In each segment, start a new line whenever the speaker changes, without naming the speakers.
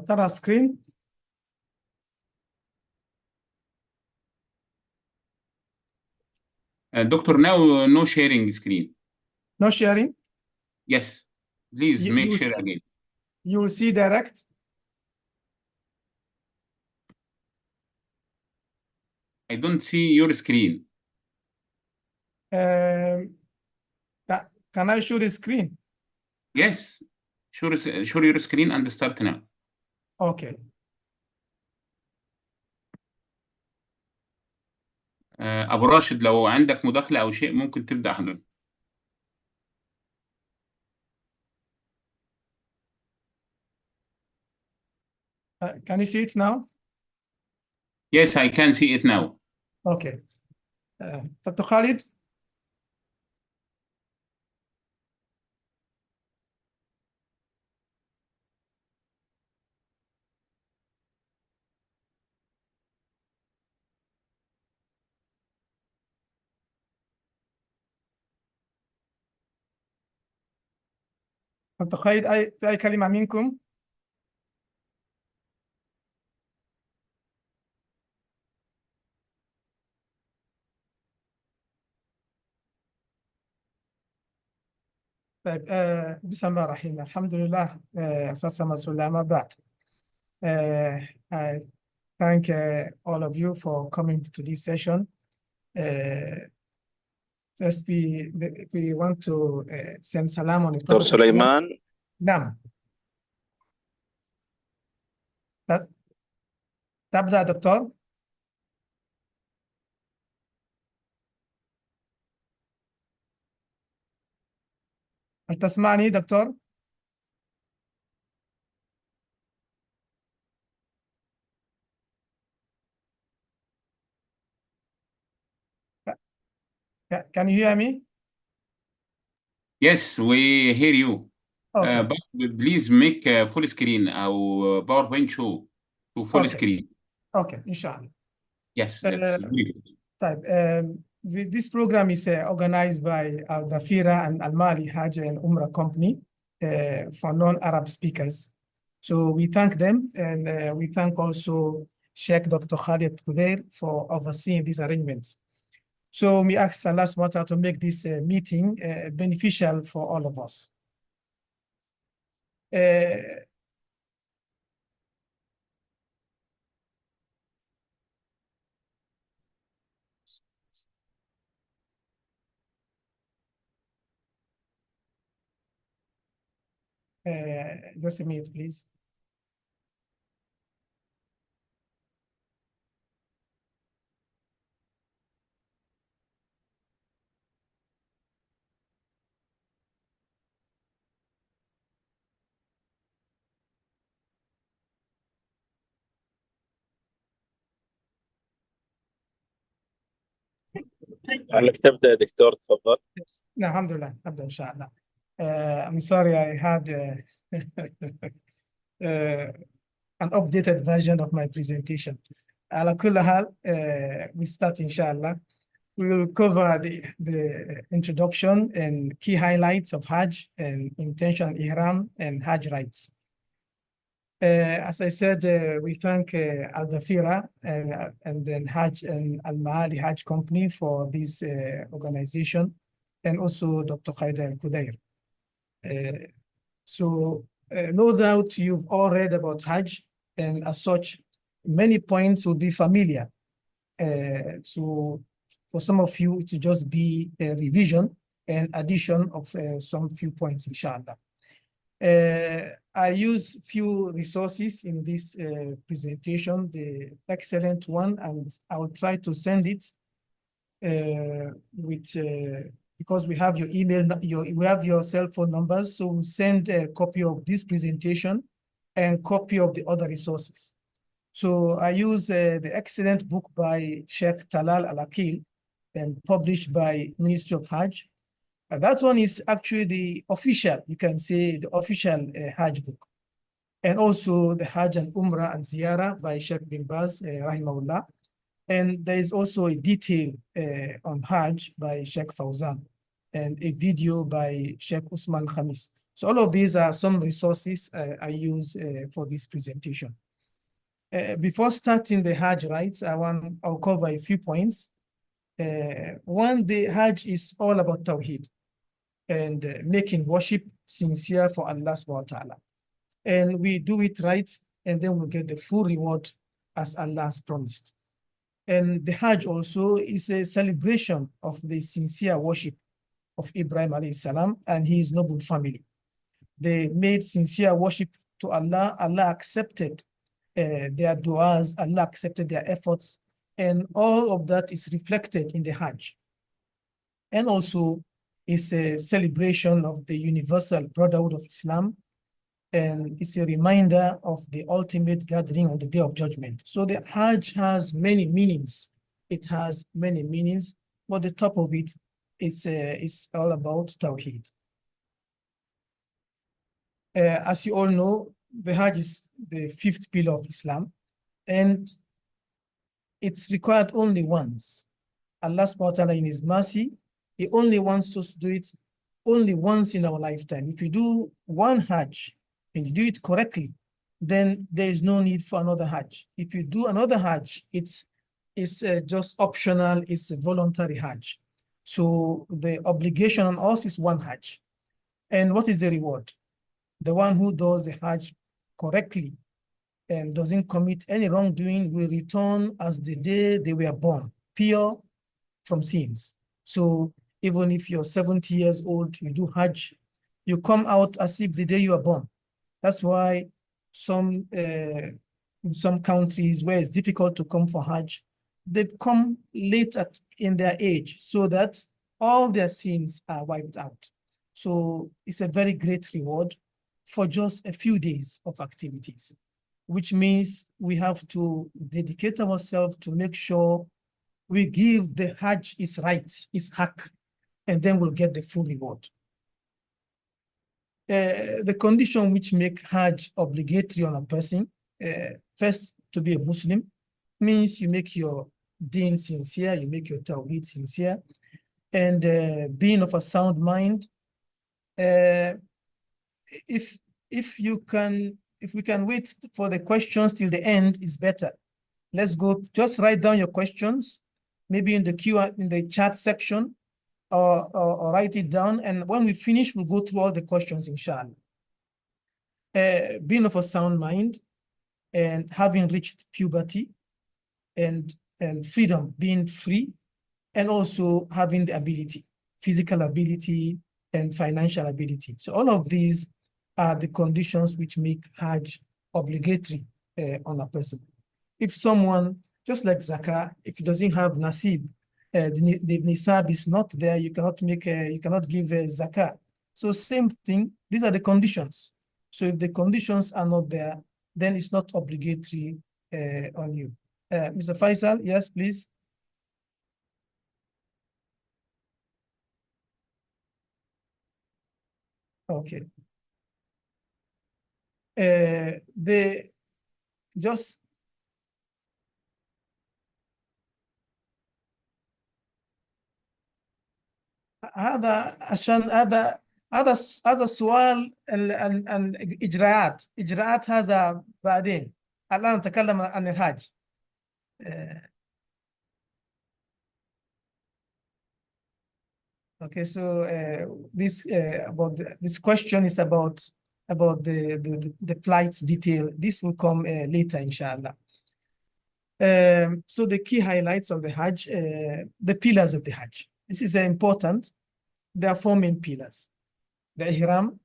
ترى سكرين.
Doctor, now no sharing screen.
No sharing.
Yes, please
You,
make
you
share
see,
again.
you will see direct.
I don't see your screen.
Can I show the screen?
Yes, show your screen and start now.
Okay.
أبو راشد لو عندك مداخلة أو شيء ممكن تبدأ حضرتك.
Can you see it now?
Yes, I can see it now.
Okay. Dr. Khalid? دكتور خالد، في أي كلمة منكم؟ طيب، بسم الله الرحمن الرحيم. الحمد لله. أساس مسؤول ما بعد. I thank all of you for coming to this session. First, we want to send salam on the
دكتور
Prophet.
سليمان.
نعم. تبدأ دكتور. هل تسمعني دكتور؟ Can you hear me?
Yes, we hear you.
Okay.
But please make full screen أو PowerPoint show to full
Okay.
screen.
Okay, إن شاء الله.
Yes, that's very good.
طيب, this program is organized by Al Dafira and Al Mali Hajj and Umrah Company for non-Arab speakers. So we thank them, and we thank also Sheikh Dr. Khalid Kudair for overseeing these arrangements. So we ask Allah subhanahu wa ta'ala to make this meeting beneficial for all of us. Just a minute, please.
لعلك تبدأ يا دكتور، تفضل.
Yes. No, alhamdulillah. أبدأ إن شاء الله. I'm sorry, I had an updated version of my presentation. على كل حال, we start inshallah. We will cover the introduction and key highlights of Hajj and intention Ihram and Hajj rights. As I said, we thank Al Dafira and then Hajj and Al Maali Hajj Company for this organization, and also Dr. Khalid Al Kudair. No doubt you've all read about Hajj, and as such, many points will be familiar. So for some of you, it will just be a revision and addition of some few points, inshallah. I use few resources in this presentation, the excellent one, and I'll try to send it because we have your email, we have your cell phone numbers, so we'll send a copy of this presentation and copy of the other resources. So I use the excellent book by Sheikh Talal Al-Akil and published by Ministry of Hajj. That one is actually the official, you can say the official Hajj book. And also the Hajj and Umrah and Ziyarah by Sheikh bin Baz, rahimahullah. And there is also a detail on Hajj by Sheikh Fawzan. and a video by Sheikh Usman Khamis. So all of these are some resources I use for this presentation. Before starting the Hajj rites, I'll cover a few points. One, the Hajj is all about Tawheed and making worship sincere for Allah subhanahu wa ta'ala. And we do it right, and then we'll get the full reward as Allah has promised. And the Hajj also is a celebration of the sincere worship of Ibrahim alayhi salam and his noble family. They made sincere worship to Allah. Allah accepted their du'as, Allah accepted their efforts, and all of that is reflected in the Hajj. And also is a celebration of the universal brotherhood of Islam, and it's a reminder of the ultimate gathering on the Day of Judgment. So the Hajj has many meanings. It has many meanings, but the top of it is all about Tawheed. As you all know, the Hajj is the fifth pillar of Islam, and it's required only once. Allah subhanahu wa ta'ala in his mercy, he only wants us to do it only once in our lifetime. If you do one Hajj and you do it correctly, then there is no need for another Hajj. If you do another Hajj, it's just optional, it's a voluntary Hajj. So the obligation on us is one Hajj. And what is the reward? The one who does the Hajj correctly and doesn't commit any wrongdoing will return as the day they were born, pure from sins. So even if you're 70 years old, you do Hajj, you come out as if the day you were born. That's why in some countries where it's difficult to come for Hajj, they come late in their age so that all their sins are wiped out. So it's a very great reward for just a few days of activities, which means we have to dedicate ourselves to make sure we give the Hajj its right, its haq, and then we'll get the full reward. The condition which make Hajj obligatory on a person, first, to be a Muslim, means you make your deen sincere, you make your tawhid sincere, and being of a sound mind. If we can wait for the questions till the end, is better. Let's go, just write down your questions, maybe in the chat section, or write it down, and when we finish, we'll go through all the questions, inshallah. Being of a sound mind and having reached puberty and freedom, being free, and also having the ability, physical ability and financial ability. So all of these are the conditions which make Hajj obligatory on a person. If someone, just like Zakah, if he doesn't have Nasib, the Nisab is not there, you cannot give Zakah. So same thing, these are the conditions. So if the conditions are not there, then it's not obligatory on you. Mr. Faisal, yes, please. Okay. هذا السؤال الإجراءات هذا بعدين. الآن نتكلم عن الحاج. Okay, so this question is about the flights detail. This will come later, inshallah. So the key highlights of the Hajj, the pillars of the Hajj. This is important. There are four main pillars: the Ihram,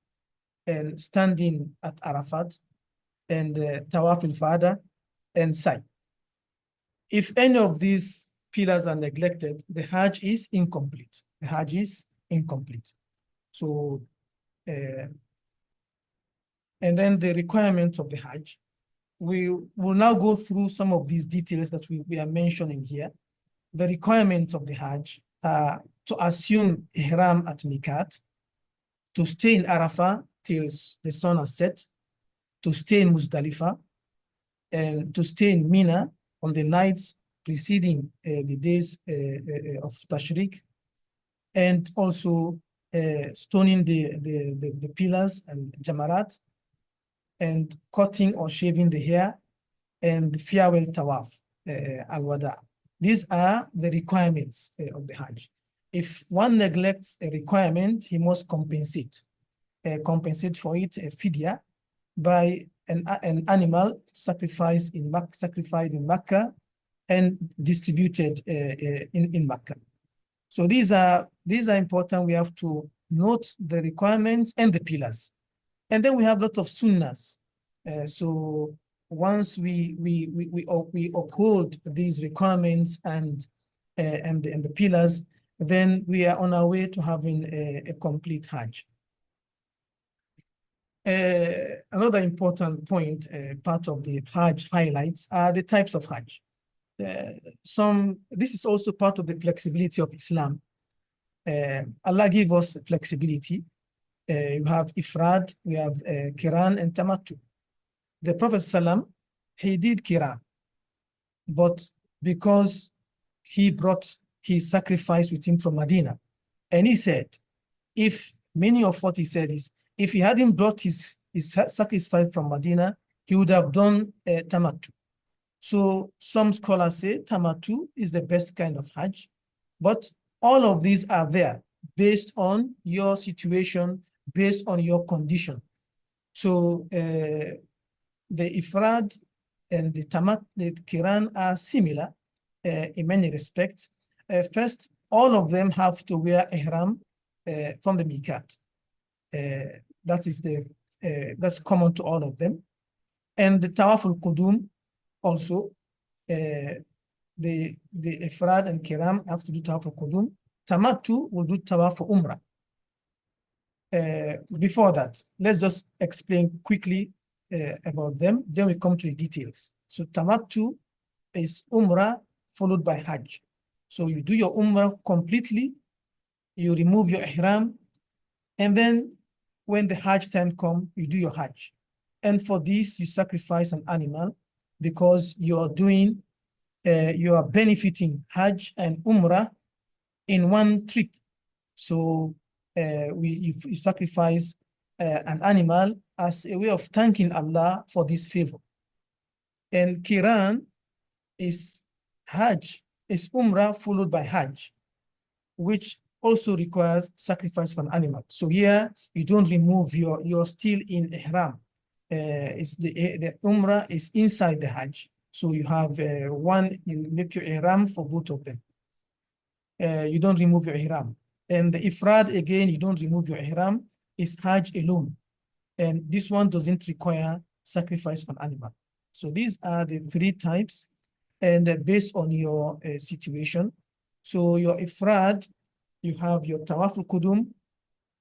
and standing at Arafat, and Tawaf al-Fada, and Sa'i. If any of these pillars are neglected, the Hajj is incomplete. The Hajj is incomplete. So, and then the requirements of the Hajj. We will now go through some of these details that we are mentioning here. The requirements of the Hajj are to assume Ihram at Miqat, to stay in Arafah till the sun has set, to stay in Muzdalifah, and to stay in Mina on the nights preceding the days of Tashriq, and also stoning the pillars and jamarat, and cutting or shaving the hair, and the farewell tawaf, al-wada. These are the requirements of the Hajj. If one neglects a requirement, he must compensate for it, a fidya, by an animal sacrificed in Makkah and distributed in Makkah. So these are important. We have to note the requirements and the pillars. And then we have a lot of sunnahs. So once we uphold these requirements and the pillars, then we are on our way to having a complete Hajj. Another important point, part of the Hajj highlights, are the types of Hajj. This is also part of the flexibility of Islam. Allah gave us flexibility. You have Ifrad, we have Qiran and Tamattu. The Prophet ﷺ, he did Qiran, but because he brought his sacrifice with him from Medina, and he said, if many of what he said is, if he hadn't brought his sacrifice from Medina, he would have done Tamattu. So some scholars say Tamattu is the best kind of Hajj, but all of these are there based on your situation, based on your condition. So the Ifrad and the Qiran are similar in many respects. First, all of them have to wear ihram from the miqat. That's common to all of them. And the Tawaf al-Qudum also, the Ifrad and Kiram have to do Tawaf al-Qudum. Tamattu will do Tawaf Umrah. Before that, let's just explain quickly about them, then we come to the details. So Tamattu is Umrah followed by Hajj. So you do your Umrah completely, you remove your Ihram, and then when the Hajj time comes, you do your Hajj. And for this, you sacrifice an animal because you are benefiting Hajj and Umrah in one trip. So you sacrifice an animal as a way of thanking Allah for this favor. And Qiran is Hajj, is Umrah followed by Hajj, which also requires sacrifice for an animal. So here you don't remove you're still in Ihram. It's the Umrah is inside the Hajj. So you have you make your Ihram for both of them. You don't remove your Ihram. And the Ifrad, again, you don't remove your Ihram, it's Hajj alone. And this one doesn't require sacrifice for an animal. So these are the three types, and based on your situation. So your Ifrad, you have your Tawaf al-Qudum,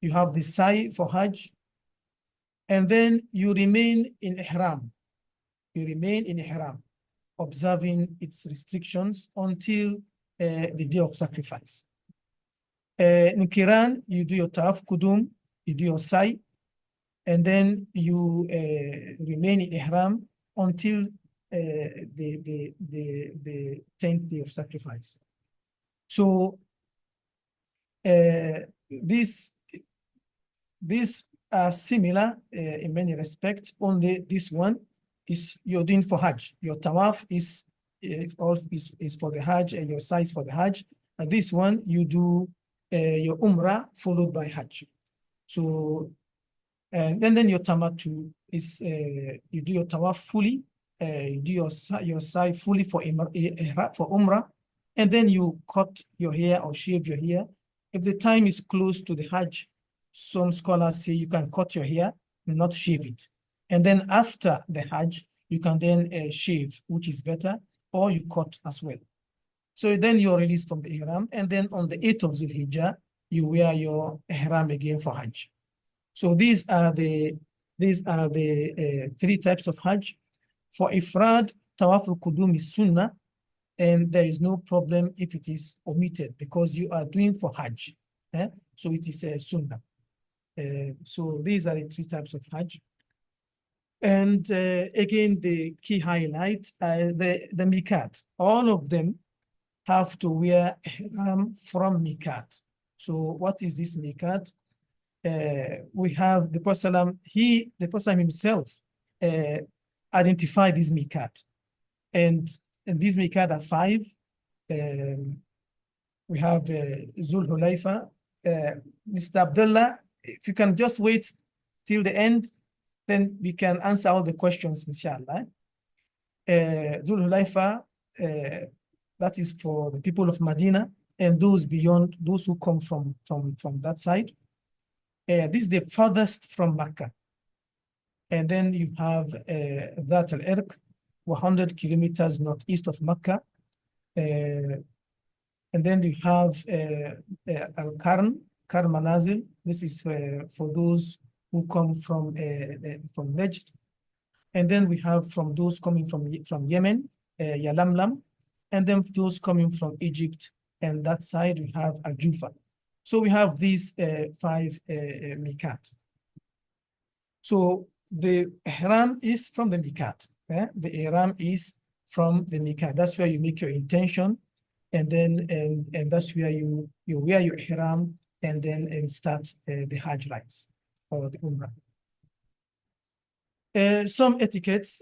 you have the Sa'i for Hajj, and then you remain in Ihram. You remain in Ihram, observing its restrictions until the day of sacrifice. In Qiran, you do your Tawaf Qudum, you do your Sa'i, and then you remain in Ihram until the 10th day of sacrifice. So these are similar in many respects, only this one is you're doing for Hajj. Your Tawaf is for the Hajj, and your Sa'i is for the Hajj. And this one, you do your Umrah followed by Hajj. So, and then your Tamattu is, you do your Tawaf fully, you do your Sa'i fully for Umrah, and then you cut your hair or shave your hair. If the time is close to the Hajj, some scholars say you can cut your hair, not shave it. And then after the Hajj, you can then shave, which is better, or you cut as well. So then you're released from the Ihram, and then on the 8th of Zul-Hijjah, you wear your Ihram again for Hajj. So these are the three types of Hajj. For Ifrad, Tawaf al-Qudum is Sunnah, and there is no problem if it is omitted because you are doing for Hajj. So it is a Sunnah. So these are the three types of Hajj. And again, the key highlight, the miqat. All of them have to wear ihram from miqat. So what is this miqat? We have the Prophet, the Prophet himself identified this miqat. And these miqat are 5. We have Zul Hulaifa. Mr. Abdullah, if you can just wait till the end, then we can answer all the questions, inshallah. Zul Hulaifa, that is for the people of Medina and those beyond, those who come from that side. This is the farthest from Mecca. And then you have Dhat al-Irq, 100 kilometers northeast of Mecca. And then you have Al-Karn, Manazil. This is for those who come from Najd. And then we have from those coming from Yemen, Yalamlam. And then those coming from Egypt. And that side we have Al-Jufa. So we have these 5 miqat. So the ihram is from the miqat. The ihram is from the miqat. That's where you make your intention. And then and that's where you wear your ihram and then start the Hajj rites or the Umrah. Some etiquettes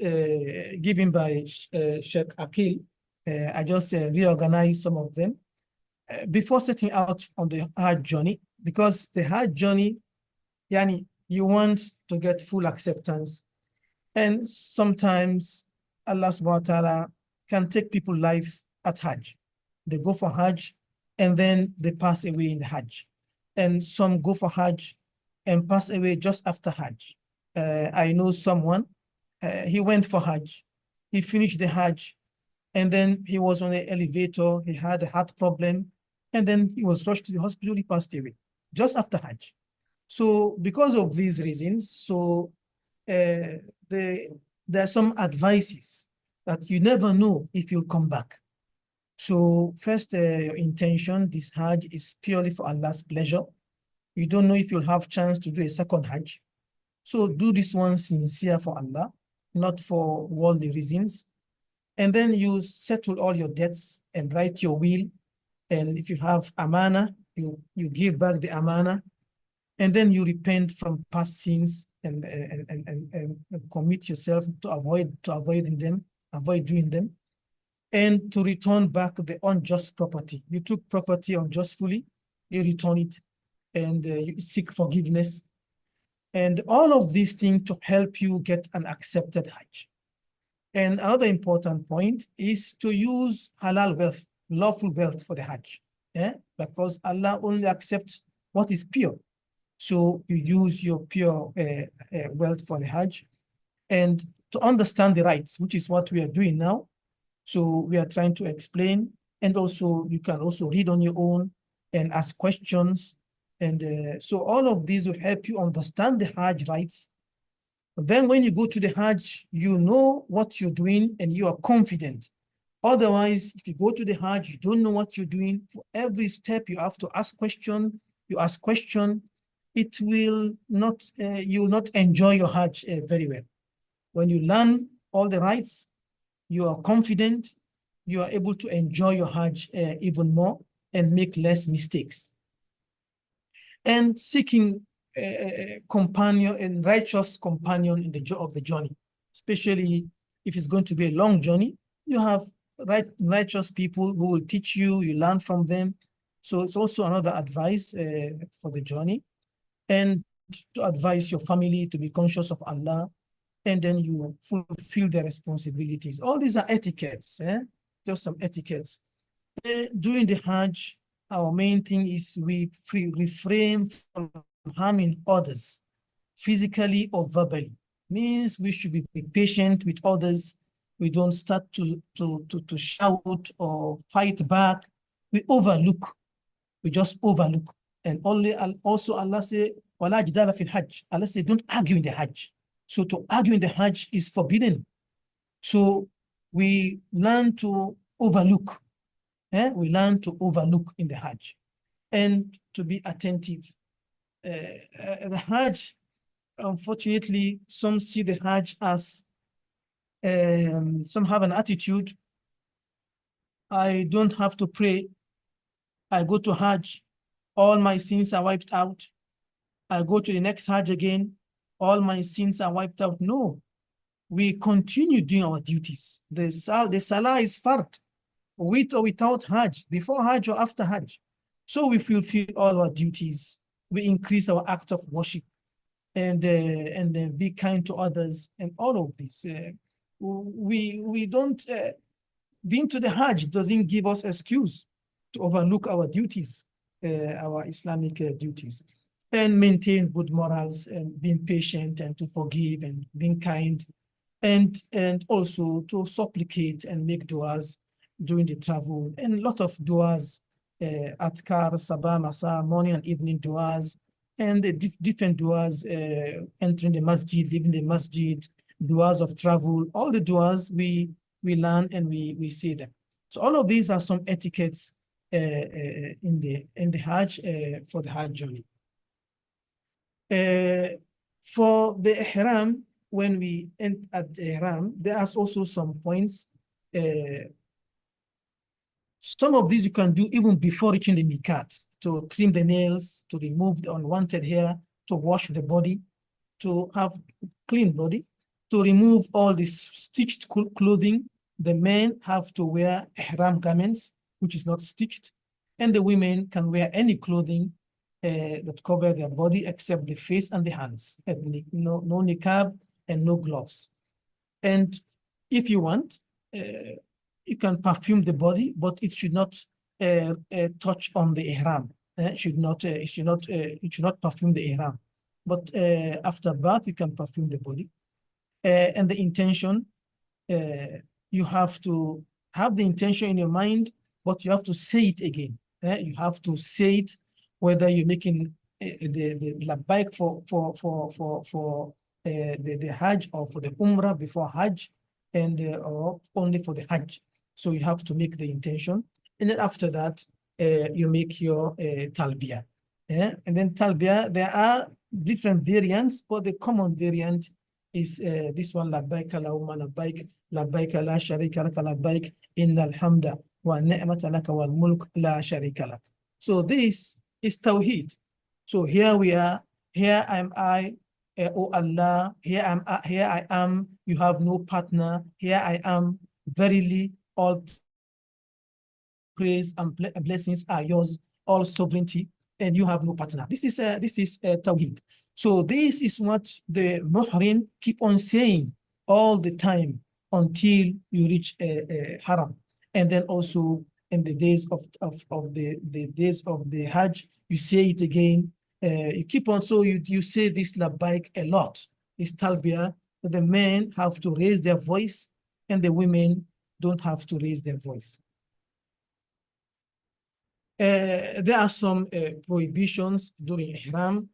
given by Sheikh Akil. I just reorganized some of them before setting out on the Hajj journey, because the Hajj journey, yani, you want to get full acceptance, and sometimes Allah subhanahu wa ta'ala can take people's life at Hajj. They go for Hajj and then they pass away in the Hajj. And some go for Hajj and pass away just after Hajj. I know someone, he went for Hajj, he finished the Hajj, and then he was on an elevator, he had a heart problem, and then he was rushed to the hospital, he passed away just after Hajj. So because of these reasons, so there are some advices that you never know if you'll come back. So first, your intention, this Hajj is purely for Allah's pleasure. You don't know if you'll have chance to do a second Hajj. So do this one sincere for Allah, not for worldly reasons. And then you settle all your debts and write your will. And if you have amana, you give back the amana. And then you repent from past sins and commit yourself to avoid doing them. And to return back the unjust property. You took property unjustly, you return it, and you seek forgiveness. And all of these things to help you get an accepted Hajj. And another important point is to use halal wealth, lawful wealth for the Hajj. Because Allah only accepts what is pure. So you use your pure wealth for the Hajj. And to understand the rights, which is what we are doing now. So we are trying to explain, and also you can also read on your own and ask questions. And so all of these will help you understand the Hajj rights. But then when you go to the Hajj, you know what you're doing and you are confident. Otherwise, if you go to the Hajj, you don't know what you're doing. For every step, you have to ask question. You ask question. It will not, you will not enjoy your Hajj very well. When you learn all the rights, you are confident, you are able to enjoy your Hajj even more and make less mistakes. And seeking a companion and righteous companion in the journey, especially if it's going to be a long journey, you have righteous people who will teach you, you learn from them. So it's also another advice for the journey. And to advise your family to be conscious of Allah, and then you fulfill their responsibilities. All these are etiquettes, just some etiquettes. During the Hajj, our main thing is we refrain from harming others, physically or verbally. Means we should be patient with others. We don't start to shout or fight back. We overlook. We just overlook. And also Allah say, "Wala jidala fil Hajj." Allah say, don't argue in the Hajj. So to argue in the Hajj is forbidden. So we learn to overlook. We learn to overlook in the Hajj and to be attentive. The Hajj, unfortunately, some see the Hajj as, some have an attitude, I don't have to pray. I go to Hajj. all my sins are wiped out. I go to the next Hajj again, all my sins are wiped out. No, we continue doing our duties. The Salah is fard, with or without Hajj, before Hajj or after Hajj. So we fulfill all our duties. We increase our act of worship and be kind to others and all of this. We don't, being to the Hajj doesn't give us excuse to overlook our duties, our Islamic duties, and maintain good morals and being patient and to forgive and being kind, and also to supplicate and make du'as during the travel, and a lot of du'as, adhkar, sabah, masa, morning and evening du'as, and the different du'as, entering the masjid, leaving the masjid, du'as of travel, all the du'as we learn and we say them. So all of these are some etiquettes in the Hajj, for the Hajj journey. For the Ihram, when we end at the Ihram, there are also some points. Some of these you can do even before reaching the miqat, to trim the nails, to remove the unwanted hair, to wash the body, to have clean body, to remove all this stitched clothing. The men have to wear ihram garments, which is not stitched, and the women can wear any clothing that cover their body except the face and the hands. No niqab and no gloves. And if you want, you can perfume the body, but it should not touch on the ihram. It should not perfume the ihram. But after bath, you can perfume the body. And the intention, you have to have the intention in your mind, but you have to say it again. You have to say it, whether you're making the labbaik for the Hajj or for the Umrah before Hajj, and or only for the Hajj. So you have to make the intention, and then after that, you make your talbiyah. And then talbiyah, there are different variants, but the common variant is this one: labbaik Allahumma labbaik, labbaik la sharika lak, labbaik innal hamda wa ni'mata lak wal mulk la sharika lak. So this is tawheed. So here we are. Here am I, O Allah. Here I am. You have no partner. Here I am. Verily, all praise and blessings are yours. All sovereignty, and you have no partner. This is tawheed. So this is what the muhrim keep on saying all the time until you reach haram. And then also in the days of the days of the Hajj, you say it again. You keep on, so you say this labbaik a lot. It's talbiyah, but the men have to raise their voice and the women don't have to raise their voice. There are some prohibitions during ihram.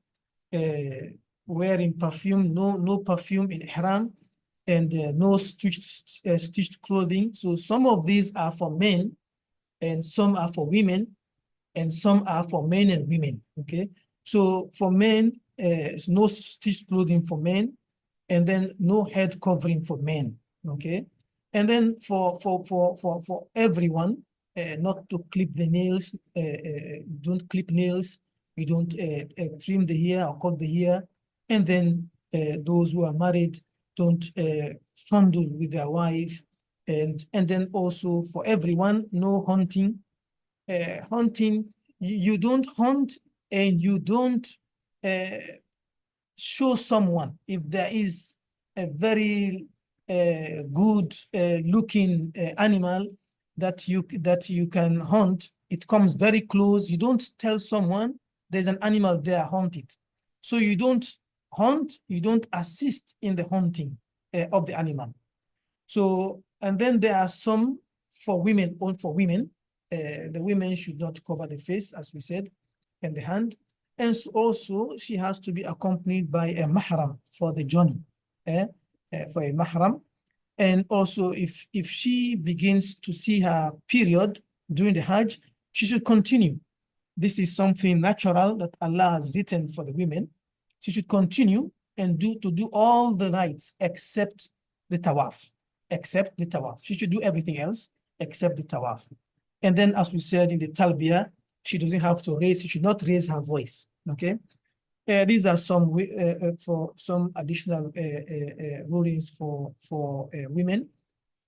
Wearing perfume, no perfume in ihram, and no stitched clothing. So some of these are for men, and some are for women, and some are for men and women. Okay, so for men, no stitched clothing for men, and then no head covering for men. Okay, and then for everyone, not to clip the nails. Don't clip nails. You don't trim the hair or cut the hair. And then those who are married don't fondle with their wife. And then also for everyone, no hunting. Hunting, you don't hunt, and you don't show someone. If there is a very good looking animal that you can hunt, it comes very close. You don't tell someone there's an animal there, hunt it. So you don't hunt, you don't assist in the hunting of the animal. So, and then there are some for women, only for women. The women should not cover the face, as we said, and the hand. And so also, she has to be accompanied by a mahram for the journey, for a mahram. And also, if she begins to see her period during the Hajj, she should continue. This is something natural that Allah has written for the women. She should continue and do all the rites except the tawaf. Except the tawaf. She should do everything else except the tawaf. And then, as we said in the talbiyah, She doesn't have to raise, she should not raise her voice, okay? These are some for some additional rulings for women.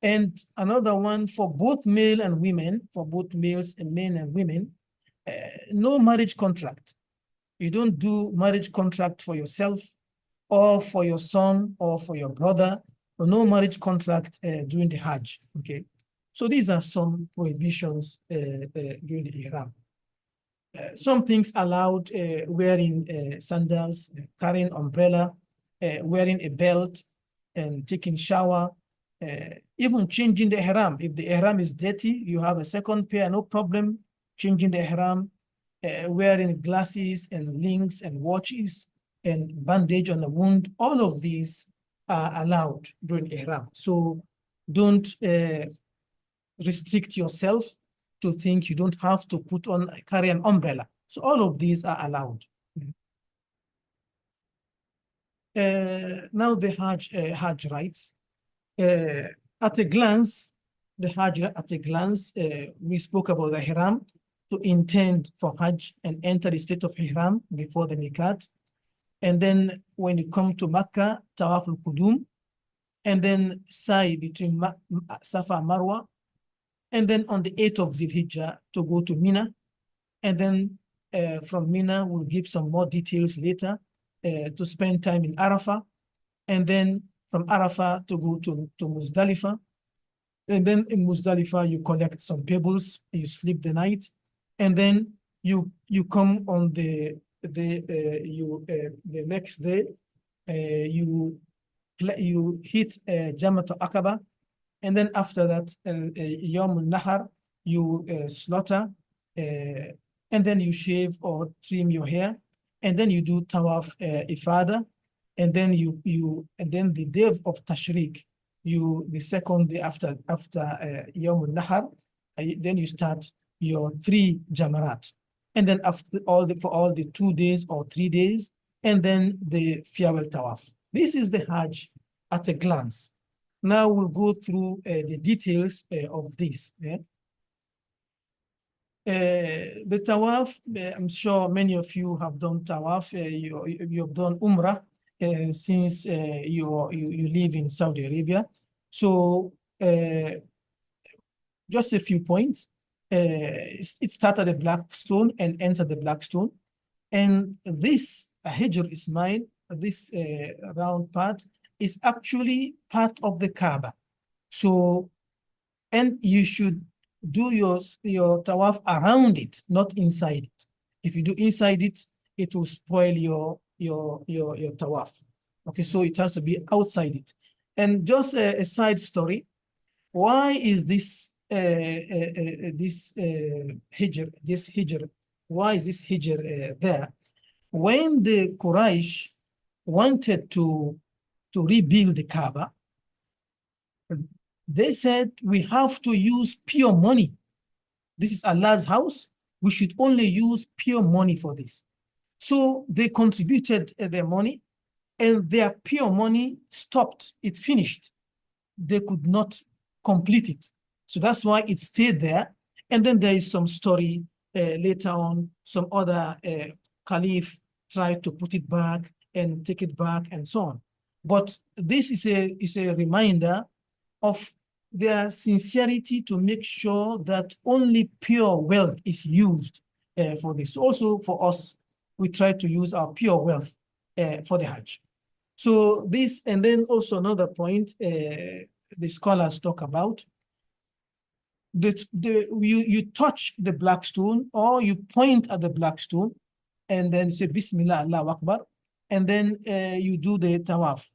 And another one for both male and women, for both males and men and women, no marriage contract. You don't do marriage contract for yourself or for your son or for your brother, or no marriage contract during the Hajj, okay? So these are some prohibitions during the Ihram. Some things allowed, wearing sandals, carrying umbrella, wearing a belt, and taking shower, even changing the ihram. If the ihram is dirty, you have a second pair, no problem. Changing the ihram, wearing glasses and links and watches and bandage on the wound, all of these are allowed during ihram. So don't restrict yourself to think you don't have to carry an umbrella. So all of these are allowed. Now the Hajj rites. At a glance, the Hajj at a glance, we spoke about the Ihram, to intend for Hajj and enter the state of Ihram before the Miqat. And then when you come to Makkah, Tawaf al-Qudum, and then sa'i between Safa and Marwa, and then on the 8th of Zilhijjah to go to Mina. And then from Mina, we'll give some more details later to spend time in Arafah. And then from Arafah to go to Muzdalifah. And then in Muzdalifah, you collect some pebbles, you sleep the night. And then you come on the next day, you hit Jamatul Aqaba. And then after that, Yawm al-Nahar, you slaughter, and then you shave or trim your hair, and then you do Tawaf Ifada, and then and then the day of Tashriq, the second day after Yawm al-Nahar, then you start your 3 Jamarat, and then after for all the 2 days or 3 days, and then the farewell Tawaf. This is the Hajj at a glance. Now we'll go through the details of this. Yeah? The Tawaf, I'm sure many of you have done Tawaf. You have done Umrah since you live in Saudi Arabia. So just a few points. It started at the Black Stone and entered the Black Stone. And this Hijr Ismail, this round part, is actually part of the Kaaba. So, and you should do your tawaf around it, not inside it. If you do inside it, it will spoil your tawaf. Okay, so it has to be outside it. And just a side story, why is this hijr, why is this hijr there? When the Quraysh wanted to rebuild the Kaaba, they said, we have to use pure money. This is Allah's house. We should only use pure money for this. So they contributed their money, and their pure money stopped. It finished. They could not complete it. So that's why it stayed there. And then there is some story later on, some other caliph tried to put it back and take it back and so on. But this is a reminder of their sincerity to make sure that only pure wealth is used for this. Also for us, we try to use our pure wealth for the Hajj. So this, and then also another point the scholars talk about, that you touch the black stone, or you point at the black stone and then say Bismillah, Allahu Akbar, and then you do the tawaf.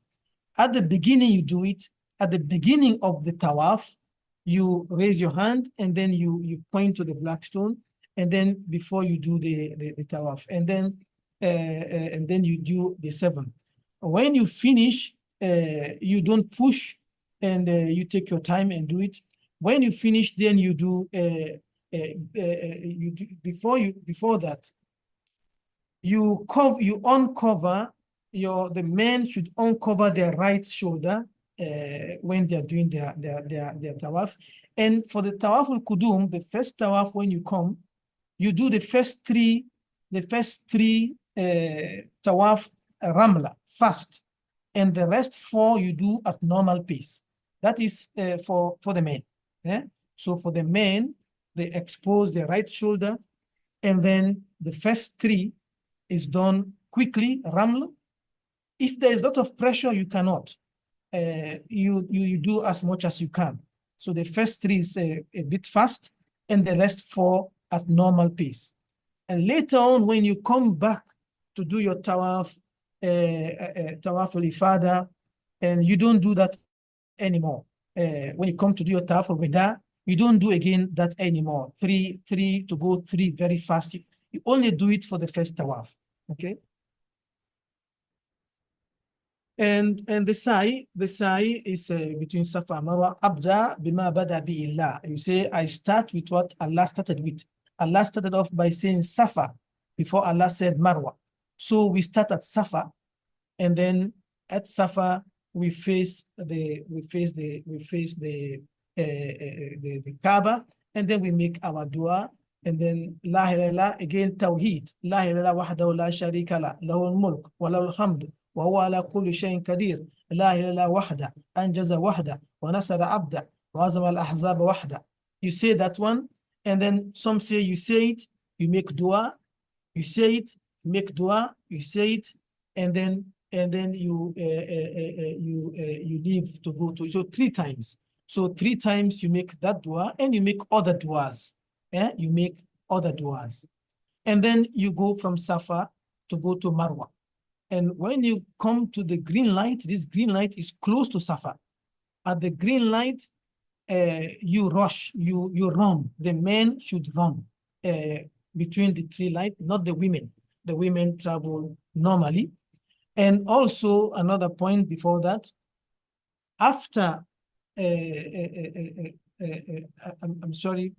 At the beginning, you do it. At the beginning of the tawaf, you raise your hand and then you point to the black stone, and then before you do the tawaf, and then you do the 7. When you finish, you don't push, and you take your time and do it. When you finish, then you do before that, you uncover the men should uncover their right shoulder when they're doing their tawaf. And for the tawaf al-Qudum, the first tawaf, when you come, you do the first three tawaf ramla fast, and the rest 4 you do at normal pace. That is for the men. Yeah? So for the men, they expose their right shoulder, and then the first 3 is done quickly, raml. If there is a lot of pressure, you cannot. You do as much as you can. So the first 3 is a bit fast, and the rest 4 at normal pace. And later on, when you come back to do your tawaf, tawaf al-ifada, and you don't do that anymore. When you come to do your tawaf al-wida, you don't do again that anymore. 3 to go 3 very fast. You only do it for the first tawaf. Okay. And the sa'i is between Safa and Marwa. Abda bima bada bi'illah. You say, I start with what Allah started with. Allah started off by saying Safa before Allah said Marwa. So we start at Safa, and then at Safa we face the Kaaba, and then we make our dua, and then La ilaha illallah, again Tawheed. La ilaha illallah wahdahu la sharika la, lahul mulk wa lahul hamd wa huwa ala kulli shay'in qadir. La ilaha illallah wahda anjaza wahda wa nasara abda wa azama al-ahzab wahda. You say that one, and then some say you say it, you make dua, you say it, you make dua, you say it, and then you leave to go to. So 3 times. So 3 times you make that dua, and you make other duas. You make other duas, and then you go from Safa to go to Marwa. And when you come to the green light, this green light is close to Safa. At the green light, you rush, you run. The men should run between the 3 lights, not the women. The women travel normally. And also another point before that, after, I'm sorry,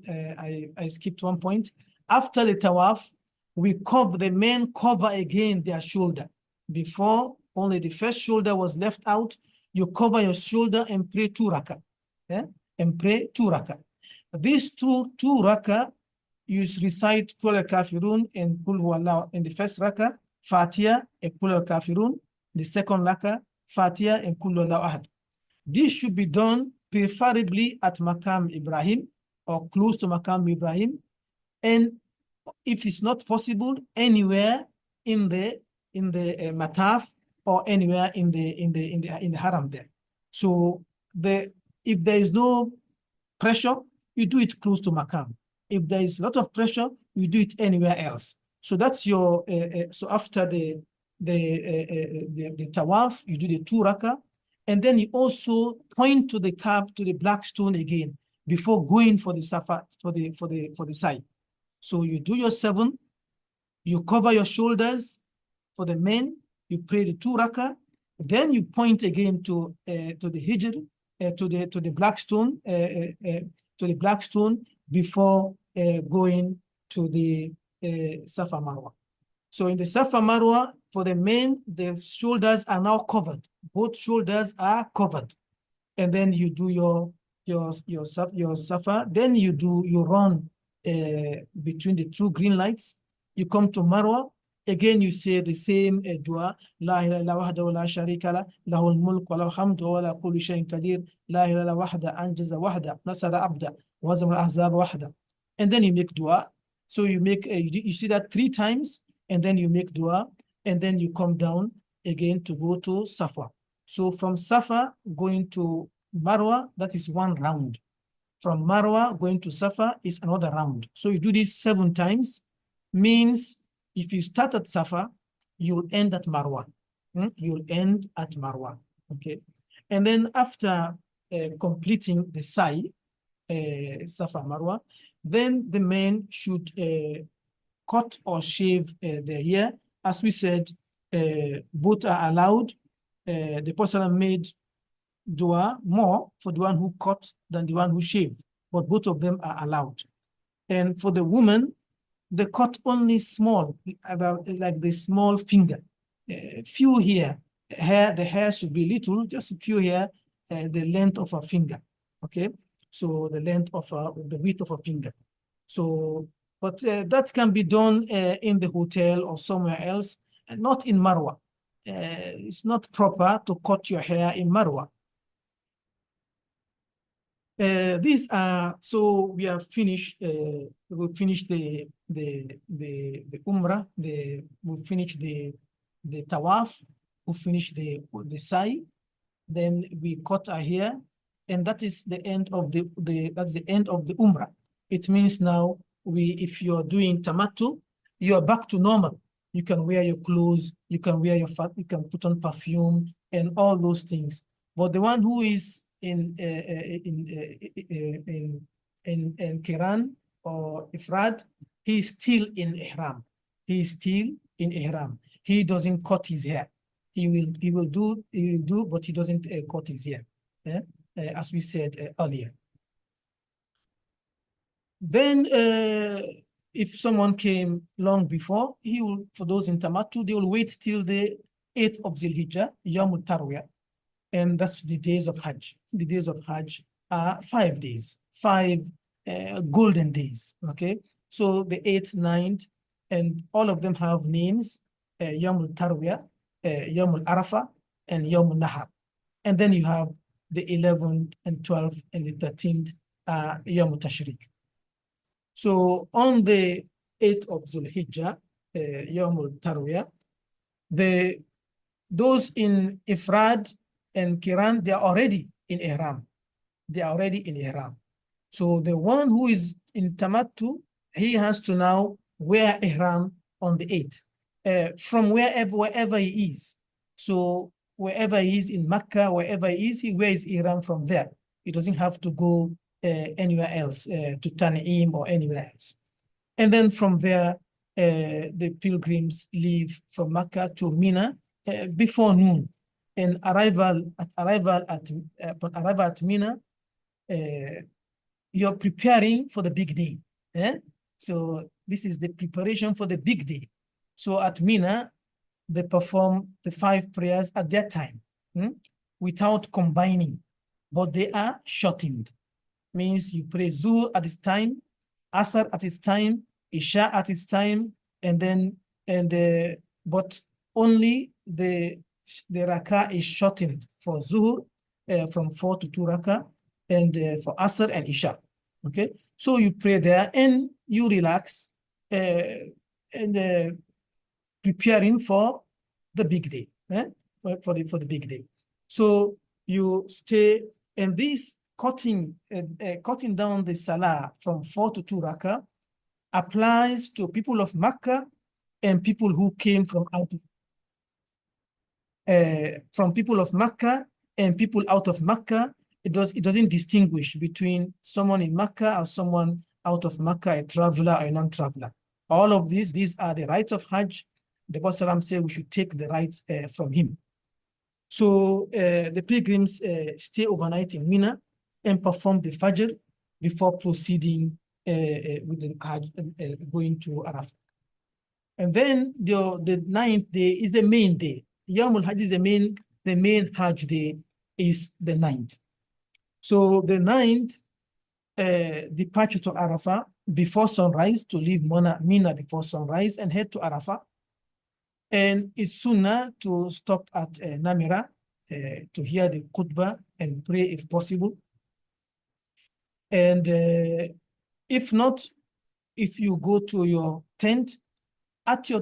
I skipped one point. After the tawaf, the men cover again their shoulder. Before, only the first shoulder was left out. You cover your shoulder and pray 2 rakah. And pray 2 rakah. These two rakah, you recite Qul al-Kafirun and Qul Huwallahu in the first rakah, Fatiha and Qul al-Kafirun. The second rakah, Fatiha and Qul Huwallahu Ahad. This should be done preferably at Maqam Ibrahim or close to Maqam Ibrahim, and if it's not possible, anywhere in the mataf or anywhere in the haram there. So if there is no pressure, you do it close to Maqam. If there is a lot of pressure, you do it anywhere else. So that's your so after the tawaf, you do the 2 rakah, and then you also point to the Kaab, to the black stone again before going for the Safa, for the side. So you do your 7, you cover your shoulders for the men, you pray the 2 rakah, then you point again to the hijr, to the black stone, before going to the Safa Marwa. So in the Safa Marwa, for the men, the shoulders are now covered. Both shoulders are covered, and then you do your Safa. Then you run between the 2 green lights. You come to Marwa. Again, you say the same dua. La ilaha illallah wahdahu la sharika la, lahul mulk wa lahul hamd wa ala kulli shay'in qadir. La ilaha illallah wahda anjaza wahda nasara abda wa hazama al-ahzab wahda. And then you make dua. So you make you see that 3 times, and then you make dua, and then you come down again to go to Safa. So from Safa going to Marwa, that is 1 round. From Marwa going to Safa is another round. So you do this 7 times, means if you start at Safa, you'll end at Marwa. You'll end at Marwa, okay? And then after completing the sa'i, Safa Marwa, then the men should cut or shave their hair. As we said, both are allowed. The Prophet made dua more for the one who cut than the one who shaved, but both of them are allowed. And for the woman, they cut only small, about like the small finger, few hair. The hair should be little, just a few hair, the length of a finger. Okay, so the length of the width of a finger. So But that can be done in the hotel or somewhere else, and not in Marwa. It's not proper to cut your hair in Marwa. These are, so we have finished, we finished the Umrah, we finished the Tawaf, we finished the Sa'i, then we cut our hair, and that is the end of that's the end of the Umrah. It means now if you're doing Tamattu, you are back to normal. You can wear your clothes, you can wear your fat, you can put on perfume and all those things. But the one who is in Kiran or Ifrad, he is still in Ihram. He is still in Ihram. He doesn't cut his hair. He will do, but he doesn't cut his hair, as we said earlier. Then, if someone came long before, he will, for those in Tamattu, they will wait till the 8th of Zilhijjah, Yawm al-Tarwiyah, and that's the days of Hajj. The days of Hajj are 5 days, 5 golden days, okay? So the 8th, 9th, and all of them have names, Yawm al-Tarwiyah, Yawm al-Arafah, and Yawm al-Nahar. And then you have the 11th and 12th and the 13th, Yawm al-Tashriq. So on the 8th of Zulhijjah, Yawm al-Tarwiyah, those in Ifrad and Kiran, they are already in Ihram. They are already in Ihram. So the one who is in Tamattu, he has to now wear Ihram on the 8th, from wherever he is. So wherever he is in Mecca, wherever he is, he wears Ihram from there. He doesn't have to go anywhere else, to Tan'im or anywhere else. And then from there, the pilgrims leave from Mecca to Mina before noon. And upon arrival at Mina, you're preparing for the big day. So this is the preparation for the big day. So at Mina, they perform the 5 prayers at that time, without combining, but they are shortened. Means you pray Zuhr at its time, Asr at its time, Isha at its time, and then but only the rakah is shortened for Zuhr from 4 to 2 rakah, and for Asr and Isha. Okay, so you pray there and you relax and preparing for the big day, for the big day. So you stay, and this cutting down the salah from 4 to 2 rakah applies to people of Makkah and people who came from out of people of Makkah and people out of Makkah. It doesn't distinguish between someone in Makkah or someone out of Makkah, a traveler or a non-traveler. All of these are the rites of Hajj. The Prophet said we should take the rights from him. So the pilgrims stay overnight in Mina and perform the Fajr before proceeding with the Hajj, going to Arafah. And then the 9th day is the main day. Yawm al-Hajj is the main Hajj day is the 9th. So the 9th, departure to Arafah before sunrise, to leave Mina before sunrise and head to Arafah. And it's sunnah to stop at Namira to hear the khutbah and pray if possible. And if not, if you go to your tent,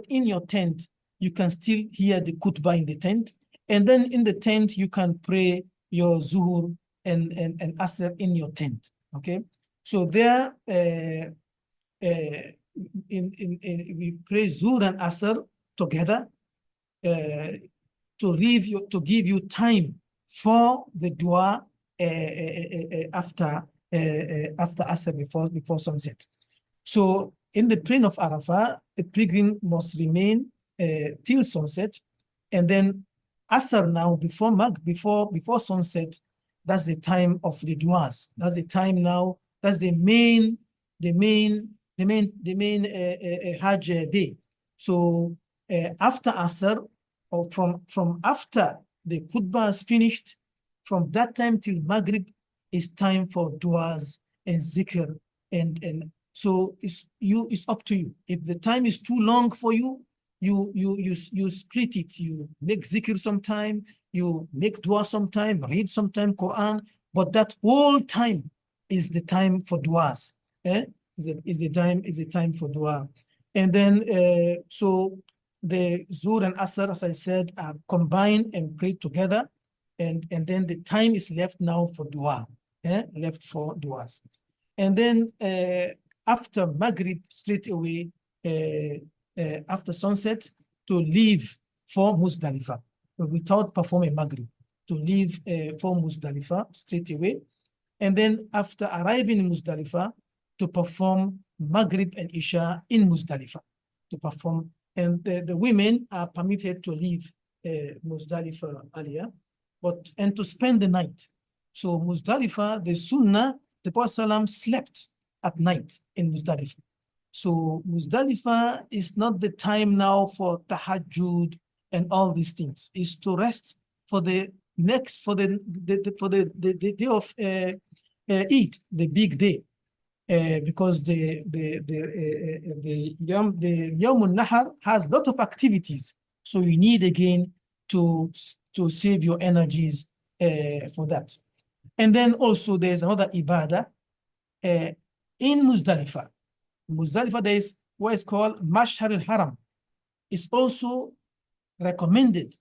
in your tent, you can still hear the khutbah in the tent. And then in the tent, you can pray your Zuhur and Asr in your tent. Okay, so there we pray Zuhur and Asr together to give you time for the dua after Asr, before sunset. So in the plain of Arafah, the pilgrim must remain till sunset, and then Asr now before sunset. That's the time of the duas. That's the time now. That's the main Hajj day. So after Asr, or from after the khutbah is finished, from that time till Maghrib is time for duas and zikr and So it's up to you. If the time is too long for you, you split it. You make zikr sometime, you make dua sometime, read sometime Quran, but that whole time is the time for duas. Is the time for dua. And then so the Zuhr and Asr, as I said, are combined and prayed together, and then the time is left now for dua, left for duas. And then after Maghrib, straight away, after sunset, to leave for Muzdalifah, without performing Maghrib, to leave for Muzdalifah straight away. And then after arriving in Muzdalifah, to perform Maghrib and Isha in Muzdalifah, to perform. And the women are permitted to leave Muzdalifah earlier, and to spend the night. So Muzdalifah, the Sunnah, the Prophet slept at night in Muzdalifah. So Muzdalifah is not the time now for tahajjud and all these things. It's to rest for the next, for the day of Eid, the big day. Because the Yawm al-Nahar has a lot of activities. So you need again to save your energies for that. And then also there's another ibadah in Muzdalifah. Muzdalifah, there is what is called Mashhar al-Haram. It's also recommended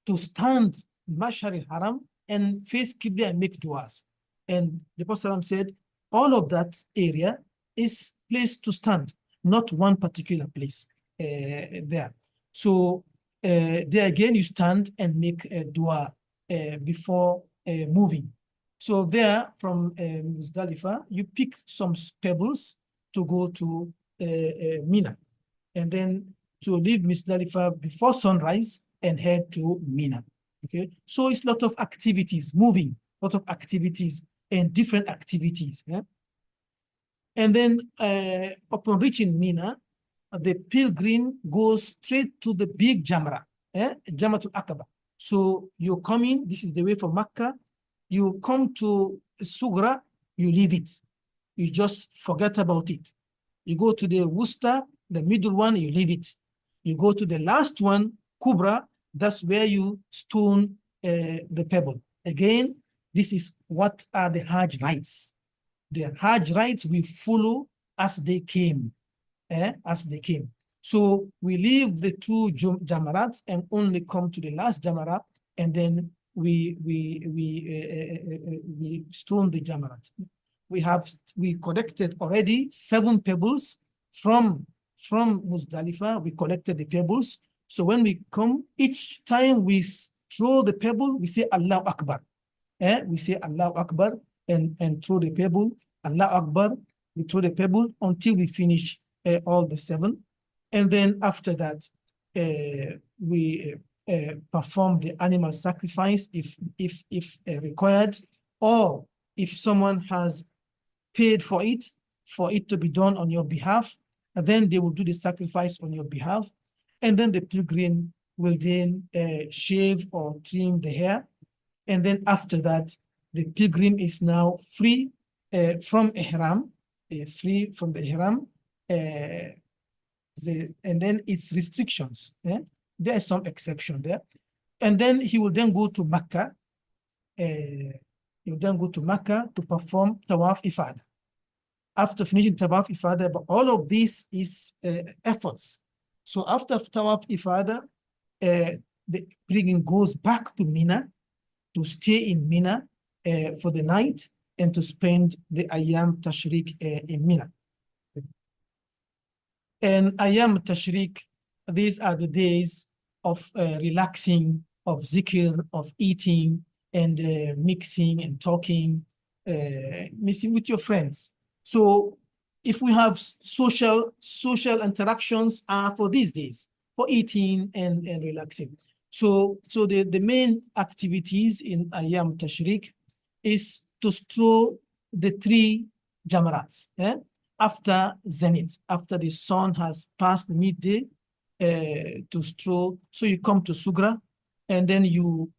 to stand Mashhar al-Haram and face Qibla and make duas. And the Prophet said, all of that area is place to stand, not one particular place there. So there again, you stand and make a dua before moving. So there from Muzdalifah, you pick some pebbles to go to Mina, and then to leave Muzdalifah before sunrise and head to Mina. Okay, so it's a lot of activities, moving, a lot of activities and different activities. Yeah? And then upon reaching Mina, the pilgrim goes straight to the big Jamra, Jamratul Aqaba. So you come in, this is the way from Makkah. You come to Sugra, you leave it. You just forget about it. You go to the Wusta, the middle one, you leave it. You go to the last one, Kubra, that's where you stone the pebble. Again, this is what are the Hajj rites. The Hajj rites we follow as they came, as they came. So we leave the two Jamarats and only come to the last Jamarat, and then we stone the Jamarat. We collected already 7 pebbles from Muzdalifah. We collected the pebbles. So when we come, each time we throw the pebble, we say Allahu Akbar. We say Allahu Akbar and throw the pebble. Allahu Akbar, we throw the pebble until we finish all the 7. And then after that, we perform the animal sacrifice if required, or if someone has paid for it to be done on your behalf, and then they will do the sacrifice on your behalf. And then the pilgrim will then shave or trim the hair. And then after that, the pilgrim is now free from Ihram, free from the Ihram. And then its restrictions. There is some exception there. And then he will then go to Mecca. He will then go to Mecca to perform Tawaf Ifadah. After finishing Tawaf Ifadah, but all of this is efforts. So after Tawaf Ifadah, the pilgrim goes back to Mina to stay in Mina for the night and to spend the Ayyam Tashriq in Mina. And Ayyam Tashriq, these are the days of relaxing, of zikr, of eating, and mixing and talking, mixing with your friends. So if we have social interactions are for these days, for eating and relaxing. So the main activities in Ayyam Tashriq is to stroll the 3 Jamarats. After Zenith, after the sun has passed midday, to stroll. So you come to Sugra, and then you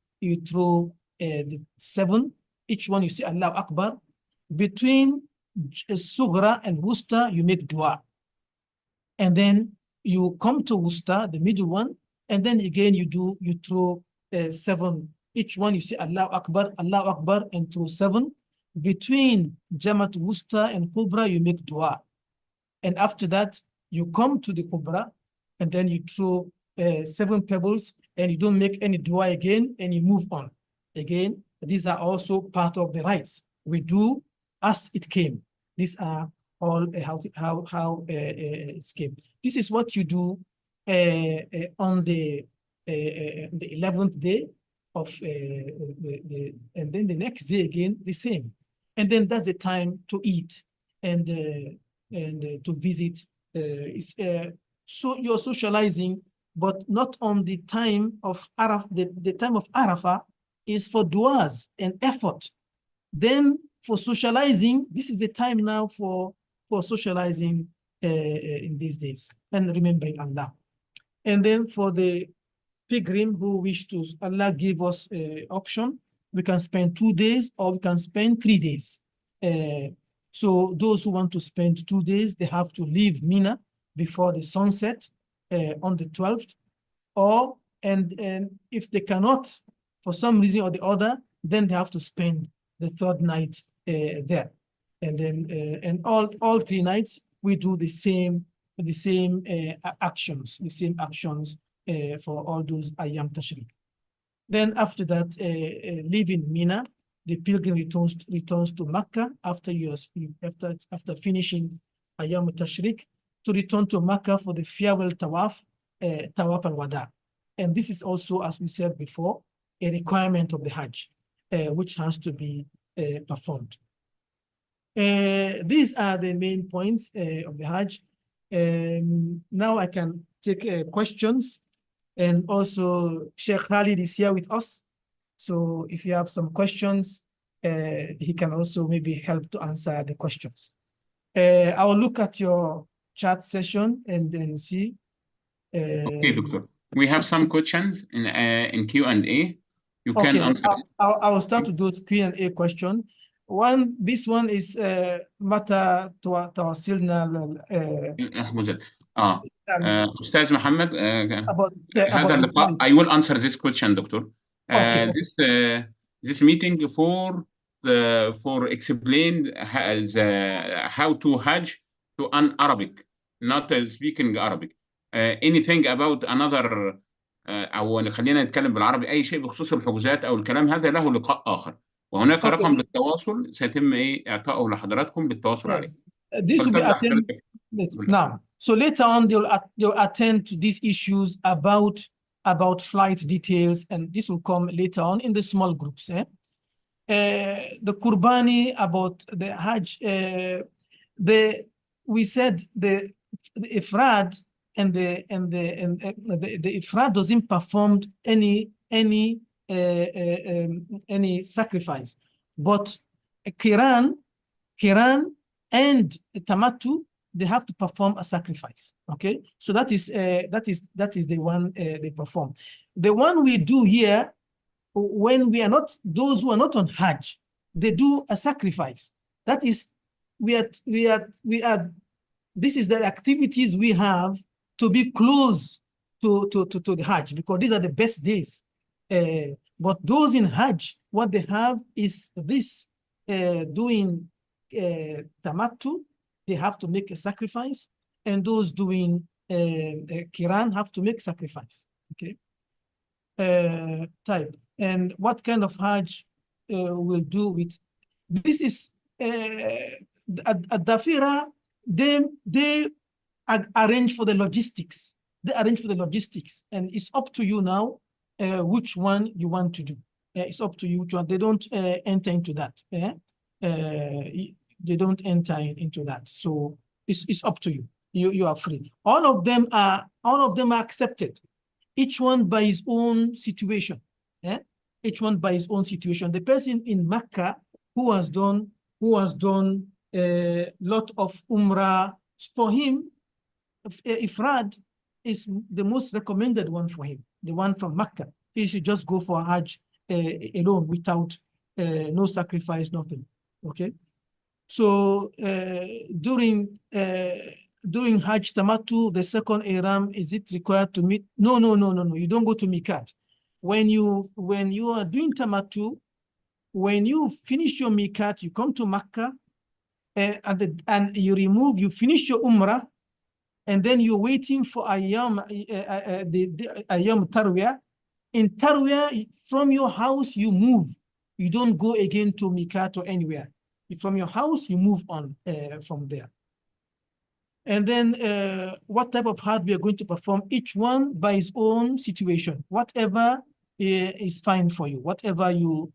throw the 7. Each one you say Allahu Akbar. Between Sughra and Wusta, you make dua. And then you come to Wusta, the middle one, and then again you throw 7. Each one you say Allahu Akbar, and throw 7. Between Jamat Wusta and Kubra, you make dua. And after that, you come to the Kubra, and then you throw 7 pebbles, and you don't make any dua again, and you move on. Again, these are also part of the rites. We do as it came. These are all how it came. This is what you do on the 11th day of and then the next day again the same, and then that's the time to eat and to visit. So you're socializing, but not on the time of Arafah. The time of Arafah is for du'as and effort. Then for socializing, this is the time now for socializing in these days and remembering Allah. And then for the pilgrim who wish to, Allah give us option, we can spend 2 days or we can spend 3 days. So those who want to spend 2 days, they have to leave Mina before the sunset on the 12th, or and if they cannot for some reason or the other, then they have to spend the 3rd night there. And then and all 3 nights we do the same actions for all those Ayyam Tashriq. Then after that, leaving Mina, the pilgrim returns to Mecca after finishing Ayyam Tashriq, to return to Mecca for the farewell tawaf, Tawaf al-Wada. And this is also, as we said before, a requirement of the Hajj, which has to be performed. These are the main points of the Hajj. Now I can take questions, and also Sheikh Khalid is here with us. So if you have some questions, he can also maybe help to answer the questions. I will look at your chat session and then see.
Okay, Doctor. We have some questions in Q&A. You can answer.
I will start with those Q&A question. This one is متى تواصلنا
أستاذ محمد
about
هذا اللقاء. I will answer this question, Doctor.
Okay.
This meeting for explain how to Hajj to an Arabic, not speaking Arabic. Anything about another أو خلينا نتكلم بالعربي، أي شيء بخصوص الحجوزات أو الكلام هذا له لقاء آخر، وهناك رقم للتواصل سيتم إعطائه لحضراتكم للتواصل عليه.
This will be attended now. So later on, they'll attend to these issues about flight details, and this will come later on in the small groups. The Qurbani about the Hajj, we said the Ifrad and the Ifrad doesn't perform any sacrifice, but Qiran and Tamattu, they have to perform a sacrifice. Okay, so that is the one they perform. The one we do here, when we are not, those who are not on Hajj, they do a sacrifice. That is, we are. This is the activities we have to be close to the Hajj, because these are the best days. But those in Hajj, what they have is this doing Tamattu, they have to make a sacrifice, and those doing Qiran have to make sacrifice. Okay. Type. And what kind of Hajj will do with this is at Dafira, they arrange for the logistics. They arrange for the logistics, and it's up to you now which one you want to do. It's up to you which one. They don't enter into that. They don't enter into that. So it's up to you. You are free. All of them are accepted. Each one by his own situation. Each one by his own situation. The person in Mecca who has done a lot of Umrah, for him, Ifrad is the most recommended one for him. The one from Mecca. He should just go for Hajj alone, without no sacrifice, nothing. Okay. So during Hajj Tamattu, the second ihram, is it required to meet? No. You don't go to mikat. When you are doing Tamattu, when you finish your mikat, you come to Makkah, and you finish your umrah, and then you're waiting for ayyam, the ayyam tarwiyah. In tarwiyah, from your house you move. You don't go again to mikat or anywhere. From your house you move on from there. And then what type of hajj we are going to perform? Each one by its own situation. Whatever is fine for you. Whatever you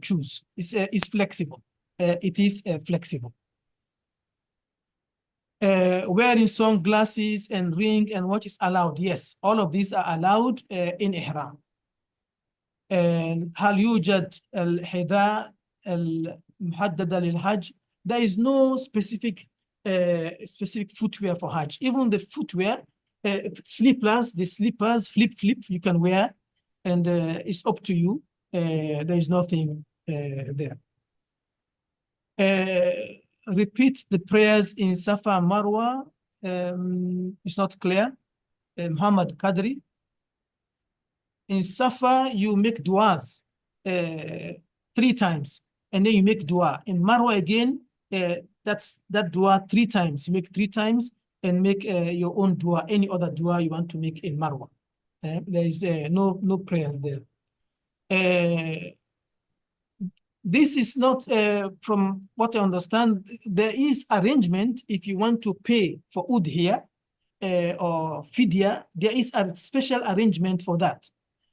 choose. It's flexible. It is flexible. Wearing sunglasses and ring and watch is allowed. Yes, all of these are allowed in ihram. And هل يوجد الحذاء المحددة للحج? There is no specific footwear for Hajj. Even the footwear, the slippers, flip you can wear, and it's up to you. There is nothing there. Repeat the prayers in Safa and Marwa. It's not clear. Muhammad Qadri. In Safa, you make du'as 3 times, and then you make dua. In Marwa again, that's that dua 3 times. You make 3 times and make your own dua, any other dua you want to make in Marwa. There is no prayers there. This is not, from what I understand, there is arrangement if you want to pay for udhiyah or fidya, there is a special arrangement for that.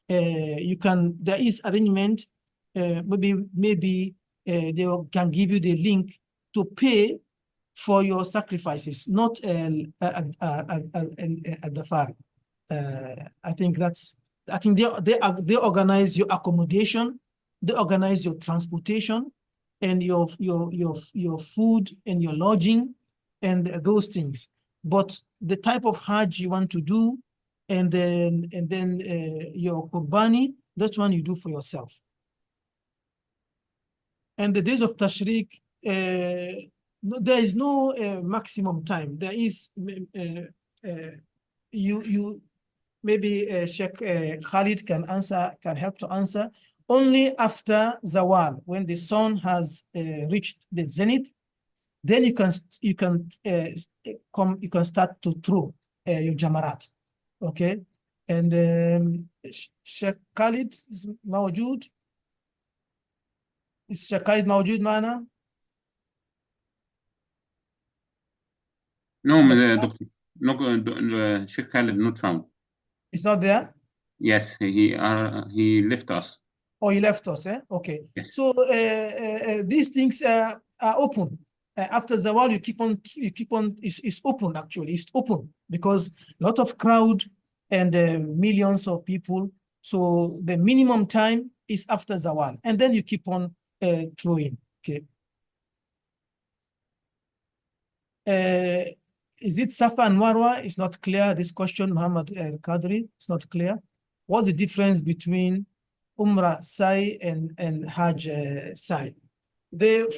There is arrangement, maybe they can give you the link to pay for your sacrifices, not al-dafar. I think they organize your accommodation, they organize your transportation, and your food and your lodging and those things. But the type of Hajj you want to do, and then your Qurbani, that one you do for yourself. And the days of Tashriq, there is no maximum time. There is maybe Sheikh Khalid can help to answer. Only after Zawal, when the sun has reached the zenith, then you can start to throw your jamarat. Okay, and Sheikh Khalid is موجود. Is Sheikh Khalid موجود معنا?
No, Doctor. No, Sheikh Khalid not found.
It's not there?
Yes, he left us.
Oh, he left us, eh? Okay.
Yes.
So these things are open. After Zawal, you keep on, it's open actually, it's open because a lot of crowd and millions of people. So the minimum time is after Zawal, and then you keep on throwing, okay? Is it Safa and Marwa? It's not clear, this question, Muhammad Qadri, it's not clear. What's the difference between Umrah Sa'i and Hajj Sa'i?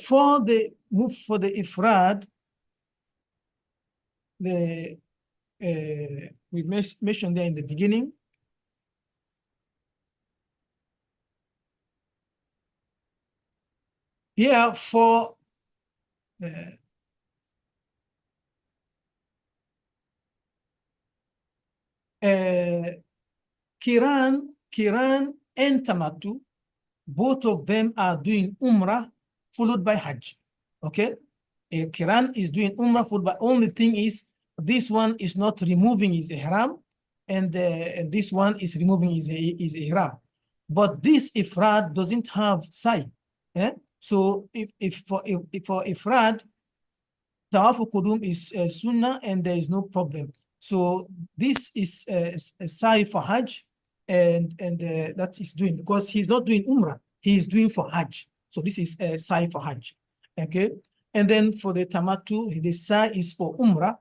For the move for the Ifrad, we mentioned there in the beginning. Here for Kiran and Tamattu, both of them are doing Umrah followed by Hajj. Okay? Kiran is doing Umrah followed by, only thing is this one is not removing his ihram, and this one is removing his ihram. But this Ifrad doesn't have Sa'i. So if for Ifrad, Tawaf Qudum is Sunnah and there is no problem. So this is a Sa'i for Hajj, and that is doing, because he's not doing Umrah, he is doing for Hajj. So this is a Sa'i for Hajj. Okay. And then for the Tamattu, the Sa'i is for Umrah,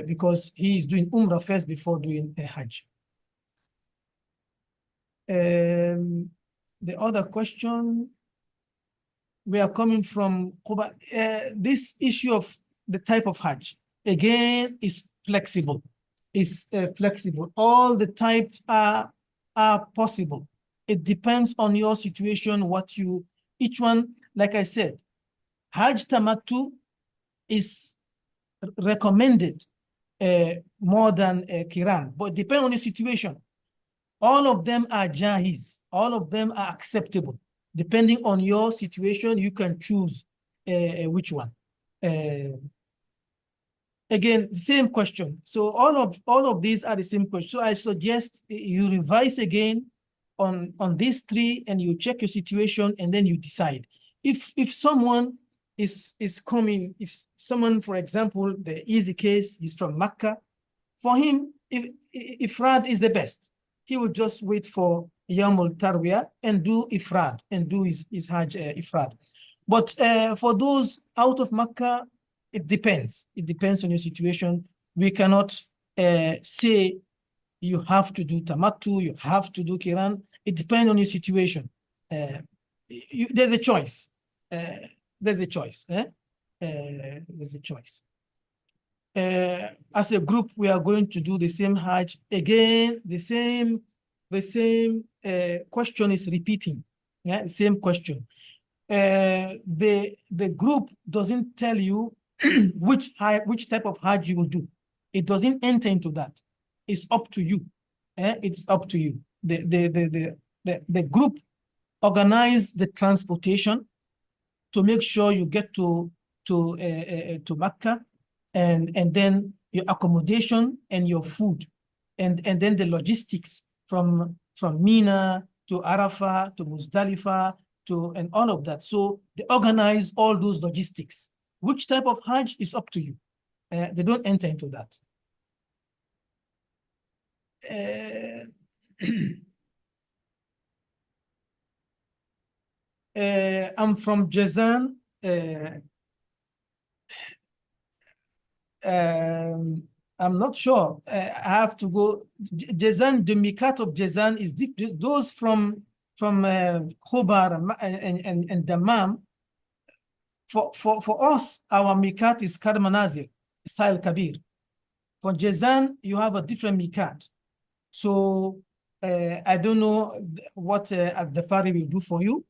because he is doing Umrah first before doing Hajj. The other question we are coming from Quba. This issue of the type of Hajj, again, is flexible. It's flexible. All the types are possible. It depends on your situation, each one, like I said, Hajj Tamattu is recommended more than Kiran, but depending on the situation. All of them are jahiz. All of them are acceptable. Depending on your situation, you can choose which one. Again, same question. So all of these are the same question. So I suggest you revise again on these three, and you check your situation, and then you decide. If someone is coming, if someone, for example, the easy case is from Makkah, for him, Ifrad is the best. He would just wait for Yamul Tarwiyah and do Ifrad and do his Hajj Ifrad. But for those out of Makkah, it depends. It depends on your situation. We cannot say you have to do Tamattu, you have to do Kiran. It depends on your situation. There's a choice. There's a choice. There's a choice. As a group, we are going to do the same Hajj. Again, the same question is repeating. Yeah, the same question. The group doesn't tell you which type of Hajj you will do. It doesn't enter into that. It's up to you. It's up to you. The group organize the transportation to make sure you get to Makkah, and then your accommodation and your food, and then the logistics from Mina to Arafah to Muzdalifah and all of that. So they organize all those logistics. Which type of Hajj is up to you. They don't enter into that. I'm from Jazan. I'm not sure. I have to go. Jazan, the mikat of Jazan is different. Those from Khobar and Dammam. For us, our mikat is Karmanazir, Sa'il Kabir. For Jazan, you have a different mikat. So I don't know what Al-Dhafari will do for you,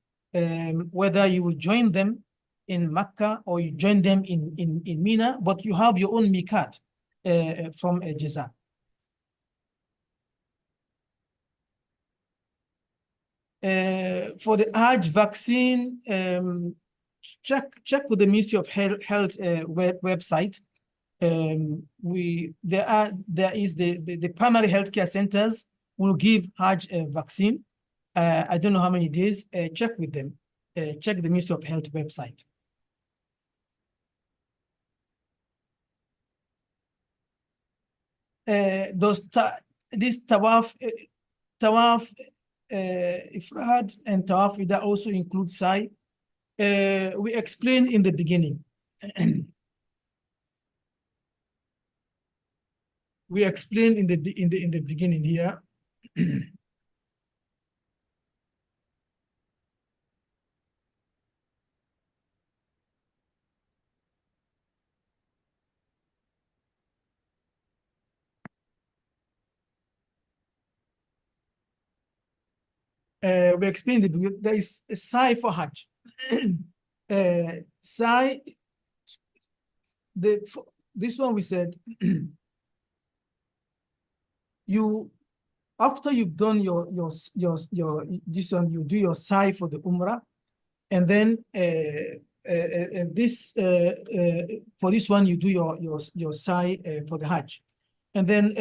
whether you will join them in Makkah or you join them in Mina, but you have your own mikat from Jazan. For the Hajj vaccine, check with the Ministry of Health website. There is the primary healthcare centers will give Hajj vaccine. I don't know how many days. Check with them. Check the Ministry of Health website. This tawaf ifrad and tawaf that also include sa'i. We explained in the beginning. We explained in the beginning here. We explained that there is a sa'i for Hajj. Sa'i, this one we said, after you've done your this one, you do your sa'i for the Umrah, and then for this one you do your sa'i for the Hajj, and then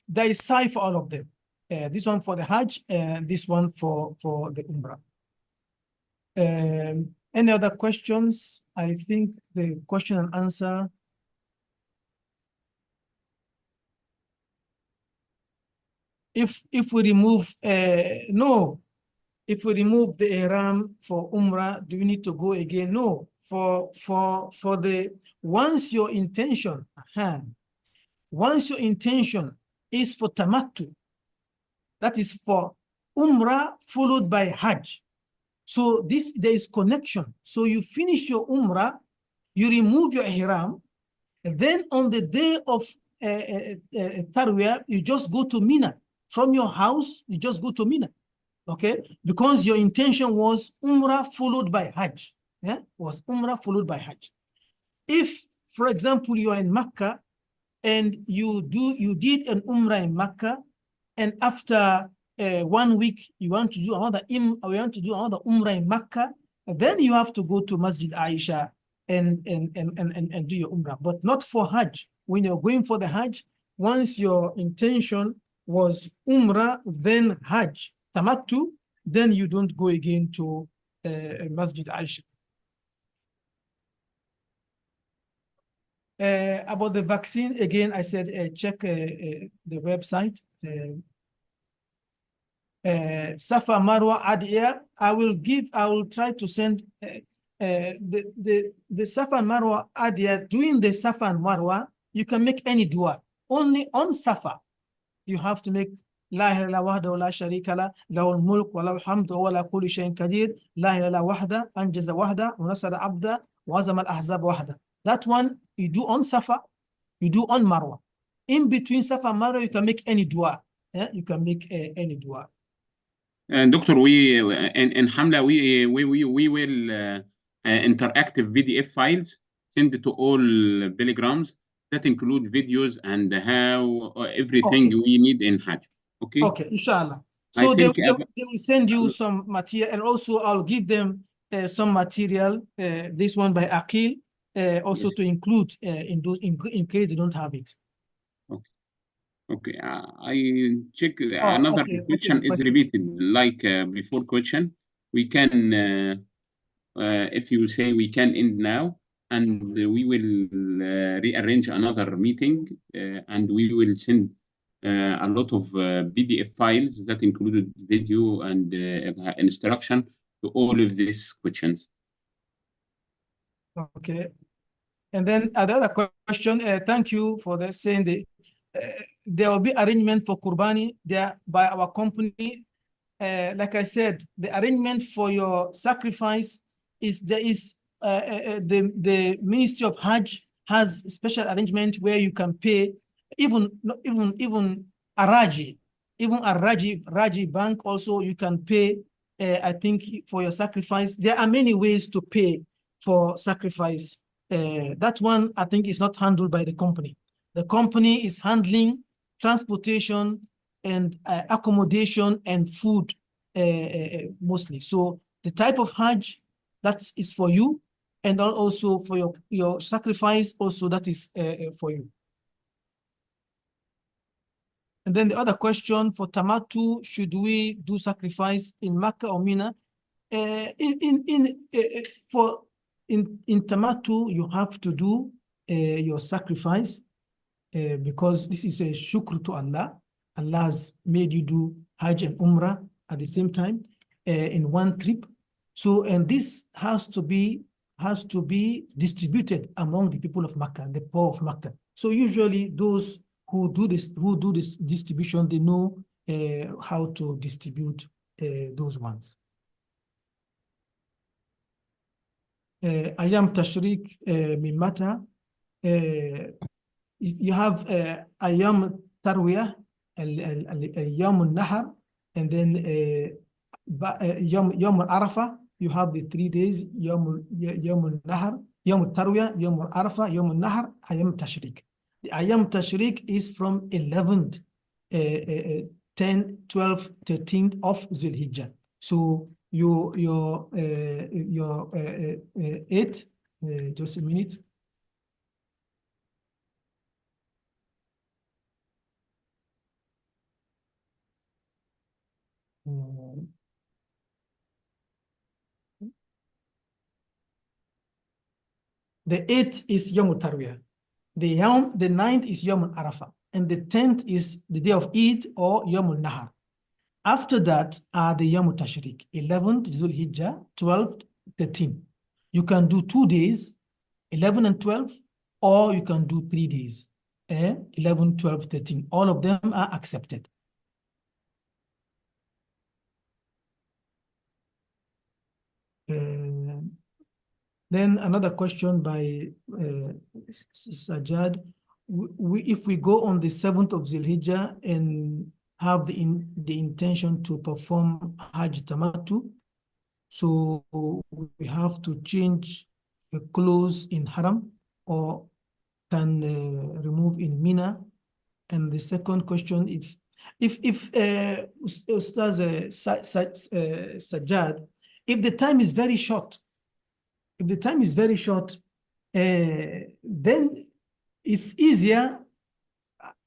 there is sa'i for all of them. This one for the Hajj, and this one for the Umrah. Any other questions? I think the question and answer. If we remove no, if we remove the ihram for Umrah, do we need to go again? No. For the once your intention is for tamattu, that is for Umrah followed by Hajj. So there is connection. So you finish your Umrah, you remove your ihram, and then on the day of Tarwiyah, you just go to Mina. From your house, you just go to Mina, okay? Because your intention was Umrah followed by Hajj. Yeah, was Umrah followed by Hajj. If, for example, you are in Mecca and you did an Umrah in Mecca, and after 1 week you want to do another Umrah in Mecca, then you have to go to Masjid Aisha and do your Umrah, but not for Hajj. When you're going for the Hajj, once your intention was Umrah, then Hajj, Tamattu, then you don't go again to Masjid Aisha. About the vaccine, again, I said check the website. Safa Marwa Adiyah. I will try to send the Safa and Marwa Adiyah. Doing the Safa and Marwa, you can make any dua. Only on Safa, you have to make La ilaha illa wahda wa la sharika la, lahul mulk wa lahul hamdu wa la kulli shay'in qadir, la ilaha illa wahda, anjaza wahda, wa nasara abda, wa azama al-ahzab wahda. That one you do on Safa, you do on Marwa. In between Safa and Marwa, you can make any dua. You can make any dua.
Doctor, in Hamla, we will interactive PDF files send to all pilgrims that include videos and how everything we need in Hajj. Okay.
Okay, inshallah. So they will send you some material, and also I'll give them some material. This one by Akil, also yes, to include in case they don't have it.
Okay. Okay. I check another question is repeated like before question. We can, if you say we can end now, and we will rearrange another meeting, and we will send a lot of PDF files that included video and instruction to all of these questions.
Okay. And then another question, thank you for the saying there will be arrangement for Kurbani there by our company. Like I said, the arrangement for your sacrifice is the Ministry of Hajj has a special arrangement where you can pay even a Raji, Raji bank also you can pay. I think for your sacrifice, there are many ways to pay for sacrifice. That one I think is not handled by the company. The company is handling transportation and accommodation and food mostly. So the type of Hajj that is for you, and also for your sacrifice also that is for you. And then the other question for Tamattu, should we do sacrifice in Makkah or Mina? In Tamattu, you have to do your sacrifice because this is a shukr to Allah. Allah has made you do Hajj and Umrah at the same time in one trip. So, and this has to be distributed among the people of Makkah, the poor of Makkah. So usually those who do this distribution, they know how to distribute those ones. Ayam Tashriq min Mata. You have Ayam Tarwiyah, Ayam al-Nahar, and then Yom al-Arafah. You have the 3 days, Yom al-Nahar, Yom al-Tarwiyah, Yom al-Arafah, Yom al-Nahar, Ayam Tashriq. The Ayam Tashriq is from 11th, 10, 12, 13th of Zulhijjah. So your 8, just a minute. The 8th is Yom Tarwiyah. The 9th is Yom Arafah. And the 10th is the day of Eid or Yom Nahar. After that are the Yom Tashriq, 11th Zulhijjah, 12th, 13th. You can do 2 days, 11 and 12, or you can do 3 days, 11, 12, 13. All of them are accepted. Then another question by Sajad. If we go on the 7th of Zilhijjah and have the intention to perform Hajj Tamattu, so we have to change clothes in Haram or can remove in Mina. And the second question, if Ustaz Sajjad, if the time is very short, then it's easier,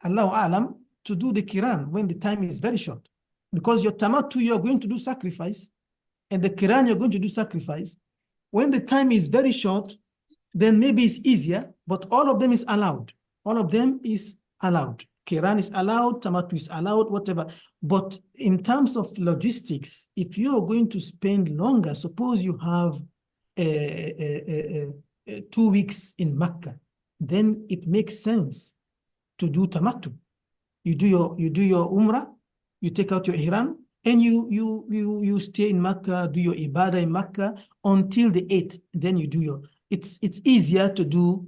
Allahu Alam, to do the Quran when the time is very short. Because your tamattu, you're going to do sacrifice, and the Quran, you're going to do sacrifice. When the time is very short, then maybe it's easier, but all of them is allowed. All of them is allowed. Quran is allowed, tamattu is allowed, whatever. But in terms of logistics, if you're going to spend longer, suppose you have 2 weeks in Mecca, then it makes sense to do tamattu. You do your umrah, you take out your ihram, and you stay in Mecca, do your ibadah in Mecca until the 8th. Then you do your. It's easier to do.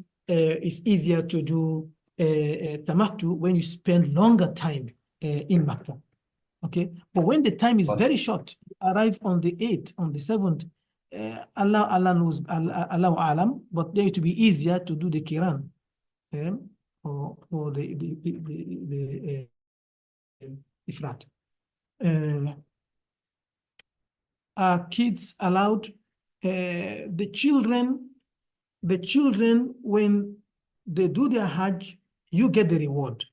Tamattu when you spend longer time in Mecca. Okay, but when the time is very short, you arrive on the 8th, on the 7th. Allah knows, Allah alam, but there to be easier to do the Quran or the Ifrat. Are kids allowed? The children, when they do their Hajj, you get the reward.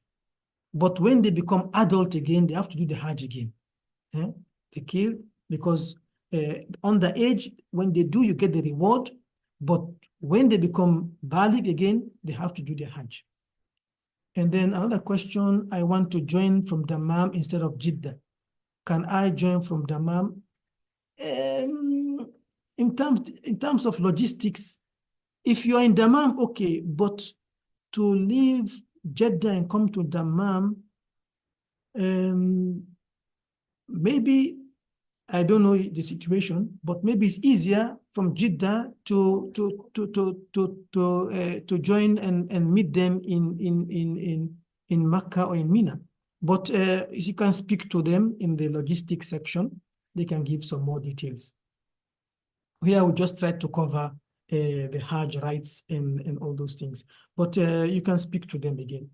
But when they become adult again, they have to do the Hajj again. The kid, because underage, when they do, you get the reward. But when they become baligh again, they have to do their Hajj. And then another question, I want to join from Dammam instead of Jeddah. Can I join from Dammam? In terms of logistics, if you are in Dammam, okay, but to leave Jeddah and come to Dammam, maybe, I don't know the situation, but maybe it's easier from Jeddah to join and meet them in Makkah or in Mina. But if you can speak to them in the logistics section, they can give some more details. Here we just try to cover the Hajj rights and all those things. But you can speak to them again.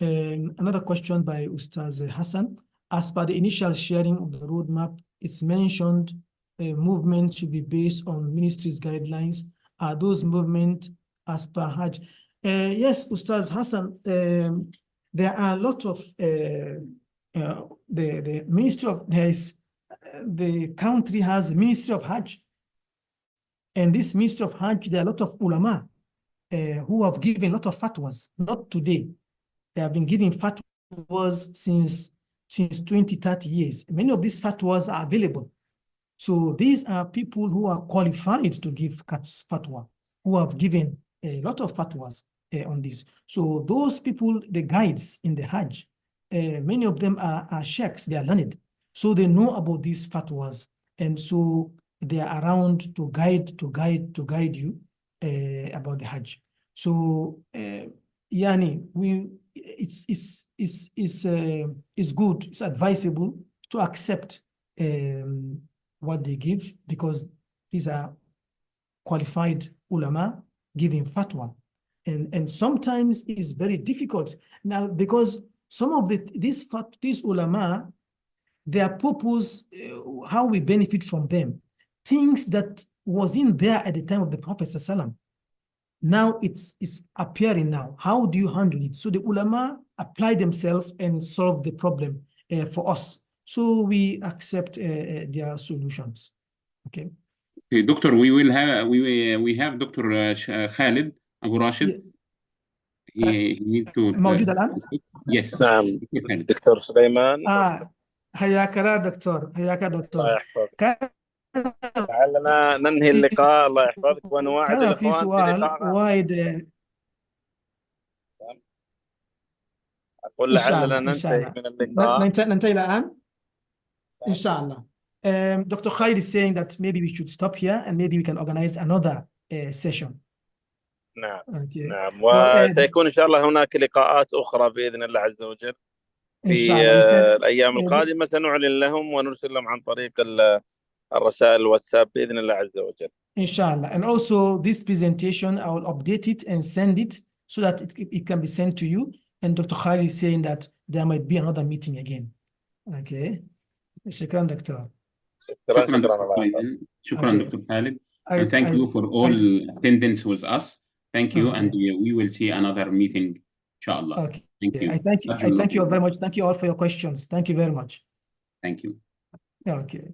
Another question by Ustaz Hassan. As per the initial sharing of the roadmap, it's mentioned movement should be based on ministry's guidelines. Are those movements as per Hajj? Yes, Ustaz Hassan, there are a lot of the ministry of, the country has a ministry of Hajj. And this ministry of Hajj, there are a lot of ulama who have given a lot of fatwas, not today. They have been giving fatwas since 20, 30 years. Many of these fatwas are available. So these are people who are qualified to give fatwa, who have given a lot of fatwas on this. So those people, the guides in the Hajj, many of them are sheikhs, they are learned. So they know about these fatwas. And so they are around to guide you about the Hajj. So yani, it's good, it's advisable to accept what they give, because these are qualified ulama giving fatwa. And sometimes it's very difficult now, because some of these ulama, their purpose, how we benefit from them, things that was in there at the time of the Prophet ﷺ. Now it's appearing now. How do you handle it? So the ulama apply themselves and solve the problem for us. So we accept their solutions. Okay.
Doctor, we have Dr. Khalid Abu Rashid. He need to
موجود الآن؟
Yes.
نعم دكتور سليمان.
حياك الله دكتور، حياك دكتور.
الله يحفظك. لعلنا ننهي اللقاء، الله يحفظك، ونواعد
كان في
الإخوان
سؤال وايد.
أقول لعلنا ننتهي من اللقاء.
ننتهي الآن إن شاء الله. Dr. Khalid is saying that maybe we should stop here and maybe we can organize another session.
نعم
Okay.
نعم
Well,
وسيكون إن شاء الله هناك لقاءات أخرى بإذن الله عز وجل في
inshallah, he said,
الأيام القادمة سنعلن لهم ونرسل لهم عن طريق الرسائل الواتساب بإذن الله عز وجل.
inshallah. And also this presentation, I will update it and send it so that it can be sent to you. And Dr. Khalid is saying that there might be another meeting again. Okay. Shukran, Doctor.
شكرا
شكرا
شكرا
دكتور
الله يحفظك.
خالد. شكرا
Okay.
دكتور خالد.
I-
And thank
I-
you for all attendance with us. Thank you, and
Okay.
we will see another meeting, inshallah.
Okay.
Thank you.
I thank you. I thank you all very much. Thank you all for your questions. Thank you very much.
Thank you.
Okay.